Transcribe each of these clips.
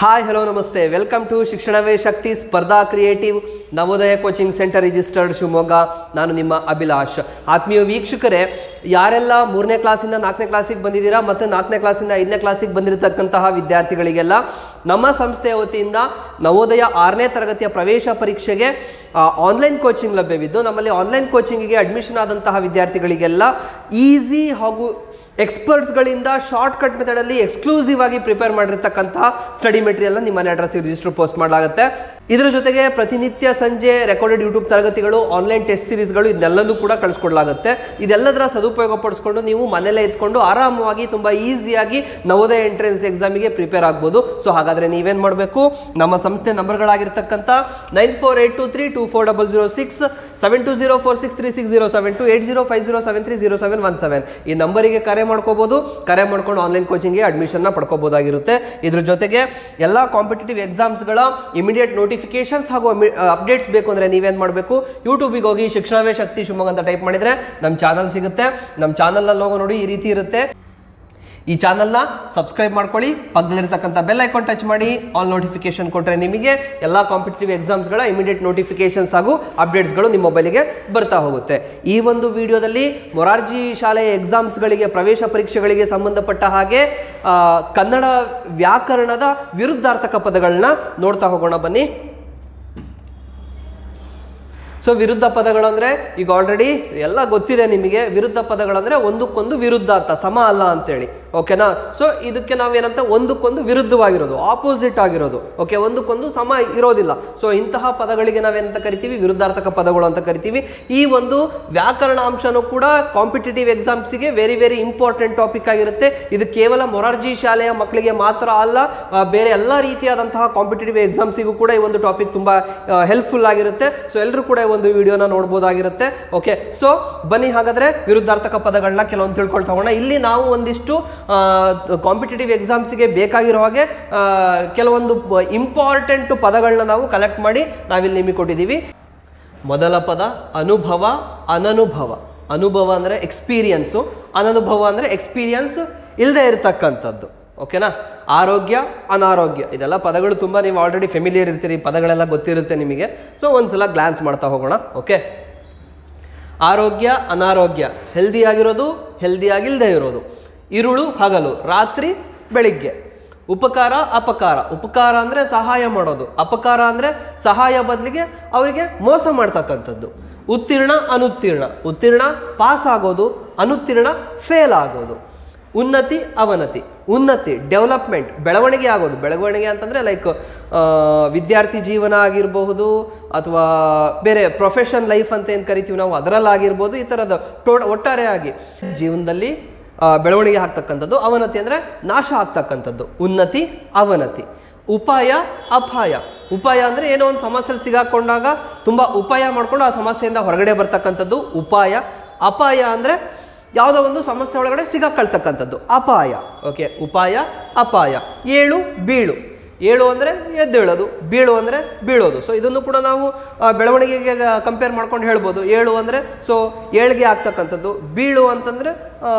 Hi hello ನಮಸ್ತೆ welcome to ಶಿಕ್ಷಣವೇ ಶಕ್ತಿ ಸ್ಪರ್ಧಾ creative Navodaya coaching centre registered Shivamogga. ನಾನು ನಿಮ್ಮ ಅಭಿಲಾಷ್. ಆತ್ಮೀಯ ವೀಕ್ಷಕರೇ, ಯಾರೆಲ್ಲ 3ನೇ ಕ್ಲಾಸಿಂದ 4ನೇ ಕ್ಲಾಸಿಗೆ ಬಂದಿದ್ದೀರಾ ಮತ್ತು 4ನೇ ಕ್ಲಾಸಿಂದ 5ನೇ ಕ್ಲಾಸಿಗೆ ಬಂದಿರತಕ್ಕಂತಹ ವಿದ್ಯಾರ್ಥಿಗಳಿಗೆಲ್ಲ ನಮ್ಮ ಸಂಸ್ಥೆಯ ವತಿಯಿಂದ ನವೋದಯ 6ನೇ ತರಗತಿಯ ಪ್ರವೇಶ ಪರೀಕ್ಷೆಗೆ ಆನ್ಲೈನ್ ಕೋಚಿಂಗ್ ಲಭ್ಯವಿದ್ದು, ನಮ್ಮಲ್ಲಿ ಆನ್ಲೈನ್ ಕೋಚಿಂಗಿಗೆ ಅಡ್ಮಿಷನ್ ಆದಂತಹ ವಿದ್ಯಾರ್ಥಿಗಳಿಗೆಲ್ಲ ಈಸಿ ಹಾಗೂ ಎಕ್ಸ್ಪರ್ಟ್ಸ್ಗಳಿಂದ ಶಾರ್ಟ್ಕಟ್ ಮೆಥಡಲ್ಲಿ ಎಕ್ಸ್ಕ್ಲೂಸಿವ್ ಆಗಿ ಪ್ರಿಪೇರ್ ಮಾಡಿರ್ತಕ್ಕಂತಹ ಸ್ಟಡಿ ಮೆಟೀರಿಯಲ್ನ ನಿಮ್ಮ ಮನೆ ಅಡ್ರೆಸ್ಗೆ ರಿಜಿಸ್ಟರ್ ಪೋಸ್ಟ್ ಮಾಡಲಾಗುತ್ತೆ. ಇದರ ಜೊತೆಗೆ ಪ್ರತಿನಿತ್ಯ ಸಂಜೆ ರೆಕಾರ್ಡೆಡ್ ಯೂಟ್ಯೂಬ್ ತರಗತಿಗಳು, ಆನ್ಲೈನ್ ಟೆಸ್ಟ್ ಸೀರೀಸ್ಗಳು ಇದೆಲ್ಲದೂ ಕೂಡ ಕಳಿಸ್ಕೊಡ್ಲಾಗುತ್ತೆ. ಇದೆಲ್ಲದರ ಸದುಪಯೋಗ ಪಡಿಸ್ಕೊಂಡು ನೀವು ಮನೆಯಲ್ಲೇ ಇದ್ಕೊಂಡು ಆರಾಮವಾಗಿ ತುಂಬ ಈಸಿಯಾಗಿ ನವೋದಯ ಎಂಟ್ರೆನ್ಸ್ ಎಕ್ಸಾಮಿಗೆ ಪ್ರಿಪೇರ್ ಆಗ್ಬೋದು. ಸೊ ಹಾಗಾದರೆ ನೀವೇನು ಮಾಡಬೇಕು, ನಮ್ಮ ಸಂಸ್ಥೆ ನಂಬರ್ಗಳಾಗಿರ್ತಕ್ಕಂಥ 9482324006, 7204636072, 8050730717 ಈ ನಂಬರಿಗೆ ಕರೆ ಮಾಡ್ಕೋಬಹುದು. ಕರೆ ಮಾಡ್ಕೊಂಡು ಆನ್ಲೈನ್ ಕೋಚಿಂಗ್ಗೆ ಅಡ್ಮಿಷನ್ನ ಪಡ್ಕೋಬಹುದಾಗಿರುತ್ತೆ. ಇದ್ರ ಜೊತೆಗೆ ಎಲ್ಲ ಕಾಂಪಿಟೇಟಿವ್ ಎಕ್ಸಾಮ್ಸ್ಗಳ ಇಮಿಡಿಯೇಟ್ ನೋಟಿಫಿಕೇಶನ್ಸ್ ಹಾಗೂ ಅಪ್ಡೇಟ್ಸ್ ಬೇಕು ಅಂದರೆ ನೀವೇನು ಮಾಡಬೇಕು, ಯೂಟ್ಯೂಬಿಗೆ ಹೋಗಿ ಶಿಕ್ಷಣವೇ ಶಕ್ತಿ ಶಿವಮೊಗ್ಗ ಅಂತ ಟೈಪ್ ಮಾಡಿದರೆ ನಮ್ಮ ಚಾನಲ್ ಸಿಗುತ್ತೆ. ನಮ್ಮ ಚಾನಲ್ನ ಲೋಗೋ ನೋಡಿ ಈ ರೀತಿ ಇರುತ್ತೆ. ಈ ಚಾನಲ್ನ ಸಬ್ಸ್ಕ್ರೈಬ್ ಮಾಡ್ಕೊಳ್ಳಿ, ಪಕ್ಕದಲ್ಲಿರ್ತಕ್ಕಂಥ ಬೆಲ್ ಐಕಾನ್ ಟಚ್ ಮಾಡಿ ಆಲ್ ನೋಟಿಫಿಕೇಶನ್ ಕೊಟ್ಟರೆ ನಿಮಗೆ ಎಲ್ಲ ಕಾಂಪಿಟೇಟಿವ್ ಎಕ್ಸಾಮ್ಸ್ಗಳ ಇಮಿಡಿಯೇಟ್ ನೋಟಿಫಿಕೇಶನ್ಸ್ ಹಾಗೂ ಅಪ್ಡೇಟ್ಸ್ಗಳು ನಿಮ್ಮ ಮೊಬೈಲಿಗೆ ಬರ್ತಾ ಹೋಗುತ್ತೆ. ಈ ಒಂದು ವಿಡಿಯೋದಲ್ಲಿ ಮೊರಾರ್ಜಿ ಶಾಲೆಯ ಎಕ್ಸಾಮ್ಸ್ಗಳಿಗೆ, ಪ್ರವೇಶ ಪರೀಕ್ಷೆಗಳಿಗೆ ಸಂಬಂಧಪಟ್ಟ ಹಾಗೆ ಕನ್ನಡ ವ್ಯಾಕರಣದ ವಿರುದ್ಧಾರ್ಥಕ ಪದಗಳನ್ನ ನೋಡ್ತಾ ಹೋಗೋಣ ಬನ್ನಿ. ಸೊ ವಿರುದ್ಧ ಪದಗಳಂದರೆ ಈಗ ಆಲ್ರೆಡಿ ಎಲ್ಲ ಗೊತ್ತಿದೆ ನಿಮಗೆ. ವಿರುದ್ಧ ಪದಗಳಂದರೆ ಒಂದಕ್ಕೊಂದು ವಿರುದ್ಧ ಅಂತ, ಸಮ ಅಲ್ಲ ಅಂತೇಳಿ, ಓಕೆನಾ. ಸೊ ಇದಕ್ಕೆ ನಾವೇನಂತ ಒಂದಕ್ಕೊಂದು ವಿರುದ್ಧವಾಗಿರೋದು, ಆಪೋಸಿಟ್ ಆಗಿರೋದು, ಓಕೆ, ಒಂದಕ್ಕೊಂದು ಸಮ ಇರೋದಿಲ್ಲ. ಸೊ ಇಂತಹ ಪದಗಳಿಗೆ ನಾವೇನಂತ ಕರಿತೀವಿ, ವಿರುದ್ಧಾರ್ಥಕ ಪದಗಳು ಅಂತ ಕರಿತೀವಿ. ಈ ಒಂದು ವ್ಯಾಕರಣ ಅಂಶನೂ ಕೂಡ ಕಾಂಪಿಟೇಟಿವ್ ಎಕ್ಸಾಮ್ಸಿಗೆ ವೆರಿ ವೆರಿ ಇಂಪಾರ್ಟೆಂಟ್ ಟಾಪಿಕ್ ಆಗಿರುತ್ತೆ. ಇದು ಕೇವಲ ಮೊರಾರ್ಜಿ ಶಾಲೆಯ ಮಕ್ಕಳಿಗೆ ಮಾತ್ರ ಅಲ್ಲ, ಬೇರೆ ಎಲ್ಲ ರೀತಿಯಾದಂತಹ ಕಾಂಪಿಟೇಟಿವ್ ಎಕ್ಸಾಮ್ಸಿಗೂ ಕೂಡ ಈ ಒಂದು ಟಾಪಿಕ್ ತುಂಬ ಹೆಲ್ಪ್ಫುಲ್ ಆಗಿರುತ್ತೆ. ಸೊ ಎಲ್ಲರೂ ಕೂಡ ಒಂದು ವಿಡಿಯೋನ ನೋಡ್ಬೋದಾಗಿರುತ್ತೆ. ಓಕೆ, ಸೊ ಬನ್ನಿ ಹಾಗಾದ್ರೆ ವಿರುದ್ಧಾರ್ಥಕ ಪದಗಳನ್ನ ಕೆಲವೊಂದು ತಿಳ್ಕೊಳ್ತಾ ಹೋಗೋಣ. ಇಲ್ಲಿ ನಾವು ಒಂದಿಷ್ಟು ಕಾಂಪಿಟೇಟಿವ್ ಎಕ್ಸಾಮ್ಸ್ಗೆ ಬೇಕಾಗಿರೋ ಹಾಗೆ ಕೆಲವೊಂದು ಇಂಪಾರ್ಟೆಂಟ್ ಪದಗಳನ್ನ ನಾವು ಕಲೆಕ್ಟ್ ಮಾಡಿ ನಾವಿಲ್ಲಿ ನಿಮಗೆ ಕೊಟ್ಟಿದ್ದೀವಿ. ಮೊದಲ ಪದ ಅನುಭವ, ಅನನುಭವ. ಅನುಭವ ಅಂದರೆ ಎಕ್ಸ್ಪೀರಿಯನ್ಸು, ಅನನುಭವ ಅಂದರೆ ಎಕ್ಸ್ಪೀರಿಯನ್ಸ್ ಇಲ್ಲದೆ ಇರತಕ್ಕಂಥದ್ದು, ಓಕೆನಾ. ಆರೋಗ್ಯ, ಅನಾರೋಗ್ಯ, ಇದೆಲ್ಲ ಪದಗಳು ತುಂಬ ನೀವು ಆಲ್ರೆಡಿ ಫೆಮಿಲಿಯರ್ ಇರ್ತೀರಿ, ಪದಗಳೆಲ್ಲ ಗೊತ್ತಿರುತ್ತೆ ನಿಮಗೆ. ಸೊ ಒಂದ್ಸಲ ಗ್ಲಾನ್ಸ್ ಮಾಡ್ತಾ ಹೋಗೋಣ. ಓಕೆ, ಆರೋಗ್ಯ, ಅನಾರೋಗ್ಯ, ಹೆಲ್ದಿ ಆಗಿರೋದು, ಹೆಲ್ದಿ ಆಗಿಲ್ಲದೆ ಇರೋದು, ಇರುಳು ಹಗಲು, ರಾತ್ರಿ ಬೆಳಿಗ್ಗೆ. ಉಪಕಾರ, ಅಪಕಾರ. ಉಪಕಾರ ಅಂದರೆ ಸಹಾಯ ಮಾಡೋದು, ಅಪಕಾರ ಅಂದರೆ ಸಹಾಯ ಬದಲಿಗೆ ಅವರಿಗೆ ಮೋಸ ಮಾಡ್ತಕ್ಕಂಥದ್ದು. ಉತ್ತೀರ್ಣ, ಅನುತ್ತೀರ್ಣ. ಉತ್ತೀರ್ಣ ಪಾಸ್ ಆಗೋದು, ಅನುತ್ತೀರ್ಣ ಫೇಲ್ ಆಗೋದು. ಉನ್ನತಿ, ಅವನತಿ. ಉನ್ನತಿ ಡೆವಲಪ್ಮೆಂಟ್, ಬೆಳವಣಿಗೆ ಆಗೋದು. ಬೆಳವಣಿಗೆ ಅಂತಂದರೆ ಲೈಕ್ ವಿದ್ಯಾರ್ಥಿ ಜೀವನ ಆಗಿರಬಹುದು, ಅಥವಾ ಬೇರೆ ಪ್ರೊಫೆಷನ್ ಲೈಫ್ ಅಂತ ಏನು ಕರಿತೀವಿ ನಾವು, ಅದರಲ್ಲಾಗಿರ್ಬೋದು. ಈ ಥರದ ಒಟ್ಟಾರೆಯಾಗಿ ಜೀವನದಲ್ಲಿ ಬೆಳವಣಿಗೆ ಆಗ್ತಕ್ಕಂಥದ್ದು. ಅವನತಿ ಅಂದರೆ ನಾಶ ಆಗ್ತಕ್ಕಂಥದ್ದು. ಉನ್ನತಿ, ಅವನತಿ. ಉಪಾಯ, ಅಪಾಯ. ಉಪಾಯ ಅಂದರೆ ಏನೋ ಒಂದು ಸಮಸ್ಯೆಯಲ್ಲಿ ಸಿಗಾಕೊಂಡಾಗ ತುಂಬ ಉಪಾಯ ಮಾಡಿಕೊಂಡು ಆ ಸಮಸ್ಯೆಯಿಂದ ಹೊರಗಡೆ ಬರ್ತಕ್ಕಂಥದ್ದು ಉಪಾಯ. ಅಪಾಯ ಅಂದರೆ ಯಾವುದೋ ಒಂದು ಸಮಸ್ಯೆ ಒಳಗಡೆ ಸಿಗಾಕೊಳ್ತಕ್ಕಂಥದ್ದು ಅಪಾಯ. ಓಕೆ, ಉಪಾಯ, ಅಪಾಯ. ಏಳು, ಬೀಳು. ಏಳು ಅಂದರೆ ಎದ್ದೇಳೋದು, ಬೀಳು ಅಂದರೆ ಬೀಳೋದು. ಸೊ ಇದನ್ನು ಕೂಡ ನಾವು ಬೆಳವಣಿಗೆಗೆ ಕಂಪೇರ್ ಮಾಡ್ಕೊಂಡು ಹೇಳ್ಬೋದು. ಏಳು ಅಂದರೆ ಸೊ ಏಳಿಗೆ ಆಗ್ತಕ್ಕಂಥದ್ದು, ಬೀಳು ಅಂತಂದರೆ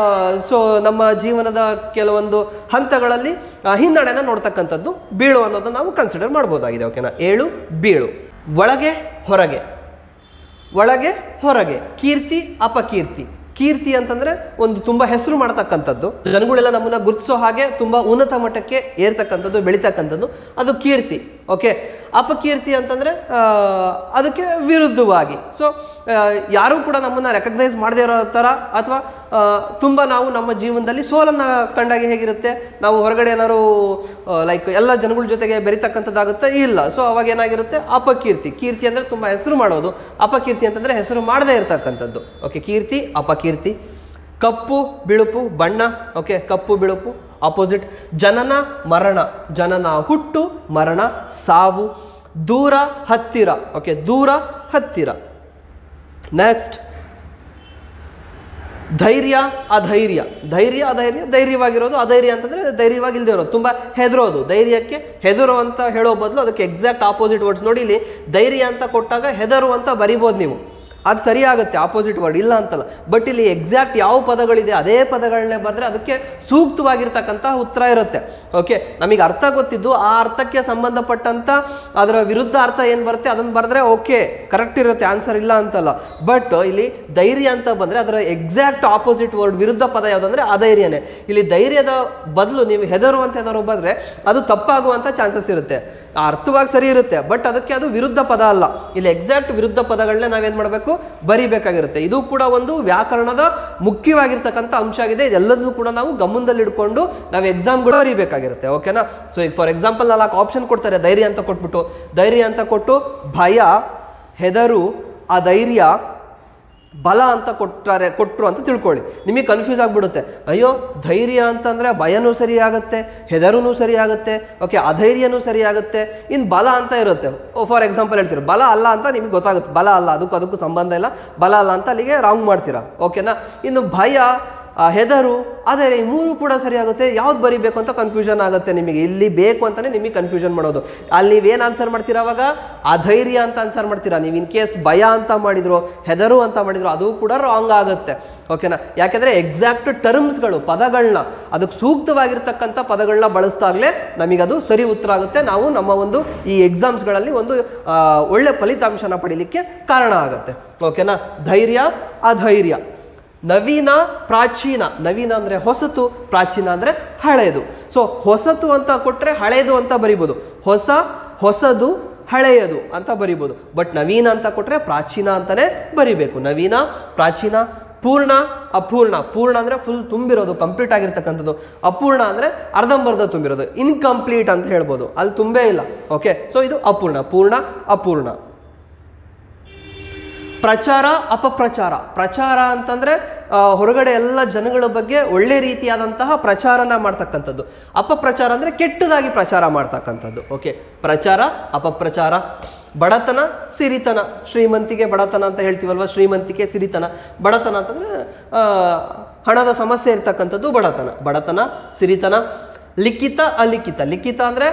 ಸೊ ನಮ್ಮ ಜೀವನದ ಕೆಲವೊಂದು ಹಂತಗಳಲ್ಲಿ ಹಿನ್ನಡೆನ ನೋಡ್ತಕ್ಕಂಥದ್ದು ಬೀಳು ಅನ್ನೋದನ್ನು ನಾವು ಕನ್ಸಿಡರ್ ಮಾಡ್ಬೋದಾಗಿದೆ, ಓಕೆನಾ. ಏಳು, ಬೀಳು. ಒಳಗೆ, ಹೊರಗೆ. ಒಳಗೆ, ಹೊರಗೆ. ಕೀರ್ತಿ, ಅಪಕೀರ್ತಿ. ಕೀರ್ತಿ ಅಂತಂದರೆ ಒಂದು ತುಂಬ ಹೆಸರು ಮಾಡ್ತಕ್ಕಂಥದ್ದು, ಜನಗಳೆಲ್ಲ ನಮ್ಮನ್ನು ಗುರುತಿಸೋ ಹಾಗೆ ತುಂಬ ಉನ್ನತ ಮಟ್ಟಕ್ಕೆ ಏರ್ತಕ್ಕಂಥದ್ದು, ಬೆಳೀತಕ್ಕಂಥದ್ದು, ಅದು ಕೀರ್ತಿ. ಓಕೆ, ಅಪಕೀರ್ತಿ ಅಂತಂದರೆ ಅದಕ್ಕೆ ವಿರುದ್ಧವಾಗಿ. ಸೊ ಯಾರೂ ಕೂಡ ನಮ್ಮನ್ನು ರೆಕಗ್ನೈಸ್ ಮಾಡದೇ ಇರೋ ಥರ, ಅಥವಾ ತುಂಬ ನಾವು ನಮ್ಮ ಜೀವನದಲ್ಲಿ ಸೋಲನ್ನು ಕಂಡಾಗ ಹೇಗಿರುತ್ತೆ, ನಾವು ಹೊರಗಡೆ ಏನಾದ್ರು ಲೈಕ್ ಎಲ್ಲ ಜನಗಳ ಜೊತೆಗೆ ಬೆರೀತಕ್ಕಂಥದ್ದಾಗುತ್ತೆ, ಇಲ್ಲ. ಸೊ ಅವಾಗ ಏನಾಗಿರುತ್ತೆ, ಅಪಕೀರ್ತಿ. ಕೀರ್ತಿ ಅಂದರೆ ತುಂಬ ಹೆಸರು ಮಾಡೋದು, ಅಪಕೀರ್ತಿ ಅಂತಂದರೆ ಹೆಸರು ಮಾಡದೇ ಇರತಕ್ಕಂಥದ್ದು. ಓಕೆ, ಕೀರ್ತಿ, ಅಪಕೀರ್ತಿ. ಕಪ್ಪು, ಬಿಳುಪು, ಬಣ್ಣ. ಓಕೆ, ಕಪ್ಪು, ಬಿಳುಪು ಆಪೋಸಿಟ್. ಜನನ, ಮರಣ. ಜನನ ಹುಟ್ಟು, ಮರಣ ಸಾವು. ದೂರ, ಹತ್ತಿರ. ಓಕೆ, ದೂರ, ಹತ್ತಿರ. ನೆಕ್ಸ್ಟ್ ಧೈರ್ಯ, ಅಧೈರ್ಯ. ಧೈರ್ಯ, ಅಧೈರ್ಯ. ಧೈರ್ಯವಾಗಿರೋದು, ಅಧೈರ್ಯ ಅಂತಂದರೆ ಧೈರ್ಯವಾಗಿಲ್ಲದೆ ಇರೋದು, ತುಂಬ ಹೆದರೋದು. ಧೈರ್ಯಕ್ಕೆ ಹೆದರು ಅಂತ ಹೇಳೋ ಬದಲು ಅದಕ್ಕೆ ಎಕ್ಸಾಕ್ಟ್ ಆಪೋಸಿಟ್ ವರ್ಡ್ಸ್ ನೋಡಿ. ಇಲ್ಲಿ ಧೈರ್ಯ ಅಂತ ಕೊಟ್ಟಾಗ ಹೆದರು ಅಂತ ಬರಿಬೋದು ನೀವು. ಅದು ಸರಿಯಾಗುತ್ತೆ ಆಪೋಸಿಟ್ ವರ್ಡ್, ಇಲ್ಲ ಅಂತಲ್ಲ. ಬಟ್ ಇಲ್ಲಿ ಎಕ್ಸಾಕ್ಟ್ ಯಾವ ಪದಗಳಿದೆ ಅದೇ ಪದಗಳನ್ನೇ ಬರೆದ್ರೆ ಅದಕ್ಕೆ ಸೂಕ್ತವಾಗಿರ್ತಕ್ಕಂಥ ಉತ್ತರ ಇರುತ್ತೆ. ಓಕೆ, ನಮಗೆ ಅರ್ಥ ಗೊತ್ತಿದ್ದು ಆ ಅರ್ಥಕ್ಕೆ ಸಂಬಂಧಪಟ್ಟಂಥ ಅದರ ವಿರುದ್ಧ ಅರ್ಥ ಏನು ಬರುತ್ತೆ ಅದನ್ನು ಬರೆದ್ರೆ ಓಕೆ ಕರೆಕ್ಟ್ ಇರುತ್ತೆ, ಆನ್ಸರ್ ಇಲ್ಲ ಅಂತಲ್ಲ. ಬಟ್ ಇಲ್ಲಿ ಧೈರ್ಯ ಅಂತ ಬಂದರೆ ಅದರ ಎಕ್ಸಾಕ್ಟ್ ಆಪೋಸಿಟ್ ವರ್ಡ್ ವಿರುದ್ಧ ಪದ ಯಾವುದಂದ್ರೆ ಅಧೈರ್ಯನೇ. ಇಲ್ಲಿ ಧೈರ್ಯದ ಬದಲು ನೀವು ಹೆದರು ಅಂತ ಏನಾದ್ರು ಬಂದರೆ ಅದು ತಪ್ಪಾಗುವಂಥ ಚಾನ್ಸಸ್ ಇರುತ್ತೆ. ಅರ್ಥವಾಗಿ ಸರಿ ಇರುತ್ತೆ, ಬಟ್ ಅದಕ್ಕೆ ಅದು ವಿರುದ್ಧ ಪದ ಅಲ್ಲ. ಇಲ್ಲಿ ಎಕ್ಸಾಕ್ಟ್ ವಿರುದ್ಧ ಪದಗಳನ್ನ ನಾವೇನು ಮಾಡಬೇಕು, ಬರಿಬೇಕಾಗಿರುತ್ತೆ. ಇದು ಕೂಡ ಒಂದು ವ್ಯಾಕರಣದ ಮುಖ್ಯವಾಗಿರ್ತಕ್ಕಂಥ ಅಂಶ ಆಗಿದೆ. ಇದೆಲ್ಲದೂ ಕೂಡ ನಾವು ಗಮನದಲ್ಲಿ ಇಟ್ಕೊಂಡು ನಾವು ಎಕ್ಸಾಮ್ಗಳು ಬರೀಬೇಕಾಗಿರುತ್ತೆ. ಓಕೆನಾ? ಸೊ ಈಗ ಫಾರ್ ಎಕ್ಸಾಂಪಲ್ 4 ಆಪ್ಷನ್ ಕೊಡ್ತಾರೆ ಧೈರ್ಯ ಅಂತ ಕೊಟ್ಬಿಟ್ಟು, ಧೈರ್ಯ ಅಂತ ಕೊಟ್ಟು ಭಯ, ಹೆದರು, ಅಧೈರ್ಯ, ಬಲ ಅಂತ ಕೊಟ್ಟರು ಅಂತ ತಿಳ್ಕೊಳ್ಳಿ. ನಿಮಗೆ ಕನ್ಫ್ಯೂಸ್ ಆಗಿಬಿಡುತ್ತೆ. ಅಯ್ಯೋ ಧೈರ್ಯ ಅಂತಂದರೆ ಭಯನೂ ಸರಿಯಾಗುತ್ತೆ, ಹೆದರೂ ಸರಿಯಾಗುತ್ತೆ, ಓಕೆ ಅಧೈರ್ಯನೂ ಸರಿಯಾಗುತ್ತೆ, ಇನ್ನು ಬಲ ಅಂತ ಇರುತ್ತೆ. ಫಾರ್ ಎಕ್ಸಾಂಪಲ್ ಹೇಳ್ತೀರಾ ಬಲ ಅಲ್ಲ ಅಂತ ನಿಮಗೆ ಗೊತ್ತಾಗುತ್ತೆ, ಬಲ ಅಲ್ಲ, ಅದಕ್ಕೂ ಸಂಬಂಧ ಇಲ್ಲ, ಬಲ ಅಲ್ಲ ಅಂತ ಅಲ್ಲಿಗೆ ರಾಂಗ್ ಮಾಡ್ತೀರಾ. ಓಕೆನಾ? ಇನ್ನು ಭಯ, ಹೆದರು, ಅದೇ ಈ 3 ಕೂಡ ಸರಿಯಾಗುತ್ತೆ. ಯಾವ್ದು ಬರೀಬೇಕು ಅಂತ ಕನ್ಫ್ಯೂಷನ್ ಆಗುತ್ತೆ ನಿಮಗೆ. ಇಲ್ಲಿ ಬೇಕು ಅಂತಲೇ ನಿಮಗೆ ಕನ್ಫ್ಯೂಷನ್ ಮಾಡೋದು. ಅಲ್ಲಿ ನೀವೇನು ಆನ್ಸರ್ ಮಾಡ್ತೀರಾ ಅವಾಗ ಅಧೈರ್ಯ ಅಂತ ಆನ್ಸರ್ ಮಾಡ್ತೀರಾ. ನೀವು ಇನ್ ಕೇಸ್ ಭಯ ಅಂತ ಮಾಡಿದ್ರು, ಹೆದರು ಅಂತ ಮಾಡಿದ್ರು, ಅದು ಕೂಡ ರಾಂಗ್ ಆಗುತ್ತೆ. ಓಕೆನಾ? ಯಾಕೆಂದರೆ ಎಕ್ಸಾಕ್ಟ್ ಟರ್ಮ್ಸ್ಗಳು, ಪದಗಳನ್ನ, ಅದಕ್ಕೆ ಸೂಕ್ತವಾಗಿರ್ತಕ್ಕಂಥ ಪದಗಳನ್ನ ಬಳಸ್ದಾಗಲೇ ನಮಗದು ಸರಿ ಉತ್ತರ ಆಗುತ್ತೆ. ನಾವು ನಮ್ಮ ಒಂದು ಈ ಎಕ್ಸಾಮ್ಸ್ಗಳಲ್ಲಿ ಒಂದು ಒಳ್ಳೆ ಫಲಿತಾಂಶನ ಪಡೀಲಿಕ್ಕೆ ಕಾರಣ ಆಗುತ್ತೆ. ಓಕೆನಾ? ಧೈರ್ಯ, ಅಧೈರ್ಯ. ನವೀನ, ಪ್ರಾಚೀನ. ನವೀನ ಅಂದರೆ ಹೊಸತು, ಪ್ರಾಚೀನ ಅಂದರೆ ಹಳೆಯದು. ಸೊ ಹೊಸತು ಅಂತ ಕೊಟ್ಟರೆ ಹಳೆಯದು ಅಂತ ಬರಿಬೋದು, ಹೊಸದು, ಹಳೆಯದು ಅಂತ ಬರಿಬೋದು. ಬಟ್ ನವೀನ ಅಂತ ಕೊಟ್ಟರೆ ಪ್ರಾಚೀನ ಅಂತಲೇ ಬರಿಬೇಕು. ನವೀನ, ಪ್ರಾಚೀನ. ಪೂರ್ಣ, ಅಪೂರ್ಣ. ಪೂರ್ಣ ಅಂದರೆ ಫುಲ್ ತುಂಬಿರೋದು, ಕಂಪ್ಲೀಟ್ ಆಗಿರ್ತಕ್ಕಂಥದ್ದು. ಅಪೂರ್ಣ ಅಂದರೆ ಅರ್ಧಂಬರ್ಧ ತುಂಬಿರೋದು, ಇನ್ಕಂಪ್ಲೀಟ್ ಅಂತ ಹೇಳ್ಬೋದು, ಅಲ್ಲಿ ತುಂಬೇ ಇಲ್ಲ. ಓಕೆ, ಸೊ ಇದು ಅಪೂರ್ಣ. ಪೂರ್ಣ, ಅಪೂರ್ಣ. ಪ್ರಚಾರ, ಅಪಪ್ರಚಾರ. ಪ್ರಚಾರ ಅಂತಂದರೆ ಹೊರಗಡೆ ಎಲ್ಲ ಜನಗಳ ಬಗ್ಗೆ ಒಳ್ಳೆ ರೀತಿಯಾದಂತಹ ಪ್ರಚಾರನ ಮಾಡ್ತಕ್ಕಂಥದ್ದು. ಅಪಪ್ರಚಾರ ಅಂದರೆ ಕೆಟ್ಟದಾಗಿ ಪ್ರಚಾರ ಮಾಡ್ತಕ್ಕಂಥದ್ದು. ಓಕೆ, ಪ್ರಚಾರ, ಅಪಪ್ರಚಾರ. ಬಡತನ, ಸಿರಿತನ. ಶ್ರೀಮಂತಿಗೆ ಬಡತನ ಅಂತ ಹೇಳ್ತೀವಲ್ವ, ಶ್ರೀಮಂತಿಕೆ, ಸಿರಿತನ. ಬಡತನ ಅಂತಂದರೆ ಹಣದ ಸಮಸ್ಯೆ ಇರ್ತಕ್ಕಂಥದ್ದು ಬಡತನ, ಸಿರಿತನ. ಲಿಖಿತ, ಅಲಿಖಿತ. ಲಿಖಿತ ಅಂದರೆ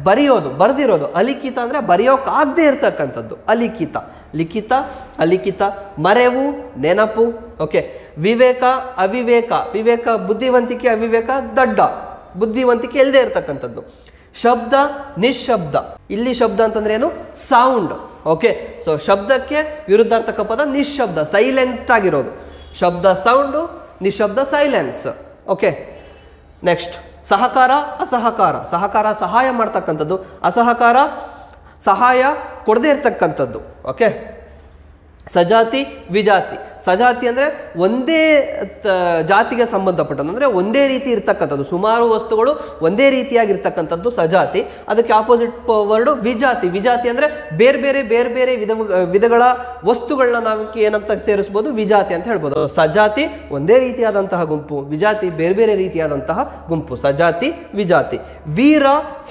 ಬರೆಯೋದು, ಬರೆದಿರೋದು. ಅಲಿಖಿತ ಅಂದರೆ ಬರೆಯೋಕ್ಕಾಗದೇ ಇರ್ತಕ್ಕಂಥದ್ದು ಅಲಿಖಿತ. ಲಿಖಿತ, ಅಲಿಖಿತ. ಮರೆವು, ನೆನಪು. ಓಕೆ, ವಿವೇಕ, ಅವಿವೇಕ. ವಿವೇಕ ಬುದ್ಧಿವಂತಿಕೆ, ಅವಿವೇಕ ದಡ್ಡ, ಬುದ್ಧಿವಂತಿಕೆ ಇಲ್ಲದೆ ಇರ್ತಕ್ಕಂಥದ್ದು. ಶಬ್ದ, ನಿಶಬ್ದ. ಇಲ್ಲಿ ಶಬ್ದ ಅಂತಂದ್ರೆ ಏನು? ಸೌಂಡ್. ಓಕೆ, ಸೊ ಶಬ್ದಕ್ಕೆ ವಿರುದ್ಧಾರ್ಥಕ ಪದ ನಿಶಬ್ದ, ಸೈಲೆಂಟ್ ಆಗಿರೋದು. ಶಬ್ದ ಸೌಂಡು, ನಿಶಬ್ದ ಸೈಲೆನ್ಸ್. ಓಕೆ, ನೆಕ್ಸ್ಟ್ ಸಹಕಾರ, ಅಸಹಕಾರ. ಸಹಕಾರ ಸಹಾಯ ಮಾಡ್ತಕ್ಕಂಥದ್ದು, ಅಸಹಕಾರ ಸಹಾಯ ಕೊಡದೇ ಇರ್ತಕ್ಕಂಥದ್ದು. ಓಕೆ, ಸಜಾತಿ, ವಿಜಾತಿ. ಸಜಾತಿ ಅಂದರೆ ಒಂದೇ ಜಾತಿಗೆ ಸಂಬಂಧಪಟ್ಟದ್ದು, ಅಂದರೆ ಒಂದೇ ರೀತಿ ಇರ್ತಕ್ಕಂಥದ್ದು, ಸುಮಾರು ವಸ್ತುಗಳು ಒಂದೇ ರೀತಿಯಾಗಿರ್ತಕ್ಕಂಥದ್ದು ಸಜಾತಿ. ಅದಕ್ಕೆ ಆಪೋಸಿಟ್ ವರ್ಡು ವಿಜಾತಿ. ವಿಜಾತಿ ಅಂದರೆ ಬೇರೆ ಬೇರೆ ವಿಧಗಳ ವಸ್ತುಗಳನ್ನ ನಾವು ಏನಂತ ಸೇರಿಸ್ಬೋದು, ವಿಜಾತಿ ಅಂತ ಹೇಳ್ಬೋದು. ಸಜಾತಿ ಒಂದೇ ರೀತಿಯಾದಂತಹ ಗುಂಪು, ವಿಜಾತಿ ಬೇರೆ ರೀತಿಯಾದಂತಹ ಗುಂಪು. ಸಜಾತಿ, ವಿಜಾತಿ. ವೀರ,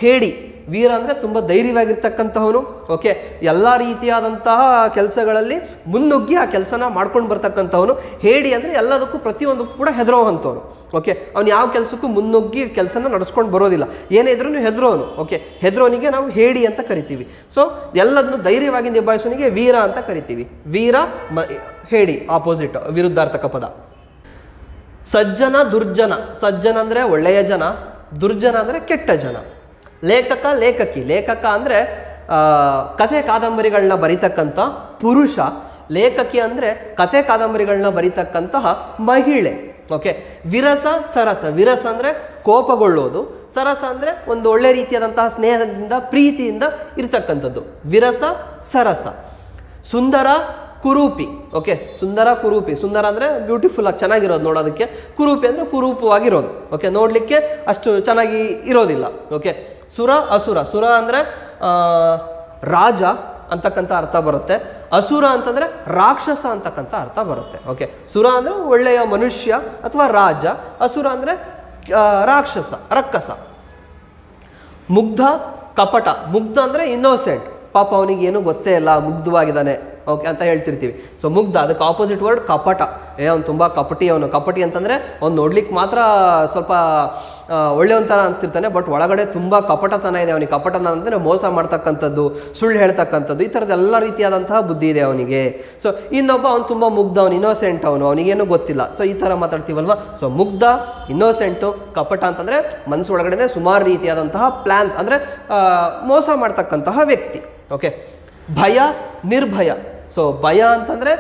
ಹೇಡಿ. ವೀರ ಅಂದರೆ ತುಂಬ ಧೈರ್ಯವಾಗಿರ್ತಕ್ಕಂತಹವನು. ಓಕೆ, ಎಲ್ಲ ರೀತಿಯಾದಂತಹ ಕೆಲಸಗಳಲ್ಲಿ ಮುನ್ನುಗ್ಗಿ ಆ ಕೆಲಸನ ಮಾಡ್ಕೊಂಡು ಬರ್ತಕ್ಕಂಥವನು. ಹೇಡಿ ಅಂದರೆ ಎಲ್ಲದಕ್ಕೂ ಪ್ರತಿಯೊಂದಕ್ಕೂ ಕೂಡ ಹೆದರೋವಂಥವನು. ಓಕೆ, ಅವ್ನು ಯಾವ ಕೆಲಸಕ್ಕೂ ಮುನ್ನುಗ್ಗಿ ಕೆಲಸನ ನಡೆಸ್ಕೊಂಡು ಬರೋದಿಲ್ಲ, ಏನೇ ಇದ್ರೂ ಹೆದರೋನು. ಓಕೆ, ಹೆದರೋನಿಗೆ ನಾವು ಹೇಡಿ ಅಂತ ಕರಿತೀವಿ. ಸೊ ಎಲ್ಲದನ್ನು ಧೈರ್ಯವಾಗಿ ನಿಭಾಯಿಸೋನಿಗೆ ವೀರ ಅಂತ ಕರಿತೀವಿ. ವೀರ, ಹೇಡಿ ಆಪೋಸಿಟ್, ವಿರುದ್ಧಾರ್ಥಕ ಪದ. ಸಜ್ಜನ, ದುರ್ಜನ. ಸಜ್ಜನ ಅಂದರೆ ಒಳ್ಳೆಯ ಜನ, ದುರ್ಜನ ಅಂದರೆ ಕೆಟ್ಟ ಜನ. ಲೇಖಕ, ಲೇಖಕಿ. ಲೇಖಕ ಅಂದರೆ ಕಥೆ ಕಾದಂಬರಿಗಳನ್ನ ಬರೀತಕ್ಕಂಥ ಪುರುಷ. ಲೇಖಕಿ ಅಂದರೆ ಕಥೆ ಕಾದಂಬರಿಗಳನ್ನ ಬರೀತಕ್ಕಂತಹ ಮಹಿಳೆ. ಓಕೆ, ವಿರಸ, ಸರಸ. ವಿರಸ ಅಂದರೆ ಕೋಪಗೊಳ್ಳೋದು, ಸರಸ ಅಂದರೆ ಒಂದು ಒಳ್ಳೆ ರೀತಿಯಾದಂತಹ ಸ್ನೇಹದಿಂದ, ಪ್ರೀತಿಯಿಂದ ಇರ್ತಕ್ಕಂಥದ್ದು. ವಿರಸ, ಸರಸ. ಸುಂದರ, ಕುರೂಪಿ. ಓಕೆ, ಸುಂದರ, ಕುರೂಪಿ. ಸುಂದರ ಅಂದರೆ ಬ್ಯೂಟಿಫುಲ್ ಆಗಿ ಚೆನ್ನಾಗಿರೋದು ನೋಡೋದಕ್ಕೆ. ಕುರೂಪಿ ಅಂದರೆ ಕುರೂಪವಾಗಿರೋದು. ಓಕೆ, ನೋಡಲಿಕ್ಕೆ ಅಷ್ಟು ಚೆನ್ನಾಗಿ ಇರೋದಿಲ್ಲ. ಓಕೆ, ಸುರ, ಅಸುರ. ಸುರ ಅಂದರೆ ರಾಜ ಅಂತಕ್ಕಂಥ ಅರ್ಥ ಬರುತ್ತೆ. ಅಸುರ ಅಂತಂದರೆ ರಾಕ್ಷಸ ಅಂತಕ್ಕಂಥ ಅರ್ಥ ಬರುತ್ತೆ. ಓಕೆ, ಸುರ ಅಂದರೆ ಒಳ್ಳೆಯ ಮನುಷ್ಯ ಅಥವಾ ರಾಜ, ಅಸುರ ಅಂದರೆ ರಾಕ್ಷಸ, ರಕ್ಕಸ. ಮುಗ್ಧ, ಕಪಟ. ಮುಗ್ಧ ಅಂದರೆ ಇನ್ನೋಸೆಂಟ್, ಪಾಪ ಅವನಿಗೆ ಏನೂ ಗೊತ್ತೇ ಇಲ್ಲ, ಮುಗ್ಧವಾಗಿದ್ದಾನೆ. ಓಕೆ ಅಂತ ಹೇಳ್ತಿರ್ತೀವಿ. ಸೊ ಮುಗ್ಧ, ಅದಕ್ಕೆ ಆಪೋಸಿಟ್ ವರ್ಡ್ ಕಪಟ. ಅವ್ನು ತುಂಬ ಕಪಟಿ. ಕಪಟಿ ಅಂತಂದರೆ ಅವ್ನು ನೋಡ್ಲಿಕ್ಕೆ ಮಾತ್ರ ಸ್ವಲ್ಪ ಒಳ್ಳೆಯವನ ಅನಿಸ್ತಿರ್ತಾನೆ, ಬಟ್ ಒಳಗಡೆ ತುಂಬ ಕಪಟತನ ಇದೆ ಅವನಿಗೆ. ಕಪಟನ ಅಂದರೆ ಮೋಸ ಮಾಡ್ತಕ್ಕಂಥದ್ದು, ಸುಳ್ಳು ಹೇಳ್ತಕ್ಕಂಥದ್ದು, ಈ ಥರದ ಎಲ್ಲ ರೀತಿಯಾದಂತಹ ಬುದ್ಧಿ ಇದೆ ಅವನಿಗೆ. ಸೊ ಇನ್ನೊಬ್ಬ ಅವ್ನು ತುಂಬ ಮುಗ್ಧ, ಅವನು ಇನ್ನೋಸೆಂಟ್, ಅವನಿಗೇನು ಗೊತ್ತಿಲ್ಲ. ಸೊ ಈ ಥರ ಮಾತಾಡ್ತೀವಲ್ವ. ಸೊ ಮುಗ್ಧ, ಇನ್ನೋಸೆಂಟು, ಕಪಟ ಅಂತಂದರೆ ಮನಸ್ಸು ಒಳಗಡೆ ಸುಮಾರು ರೀತಿಯಾದಂತಹ ಪ್ಲ್ಯಾನ್ಸ್, ಅಂದರೆ ಮೋಸ ಮಾಡ್ತಕ್ಕಂತಹ ವ್ಯಕ್ತಿ. ಓಕೆ. ಭಯ, ನಿರ್ಭಯ. ಸೊ ಭಯ ಅಂತಂದರೆ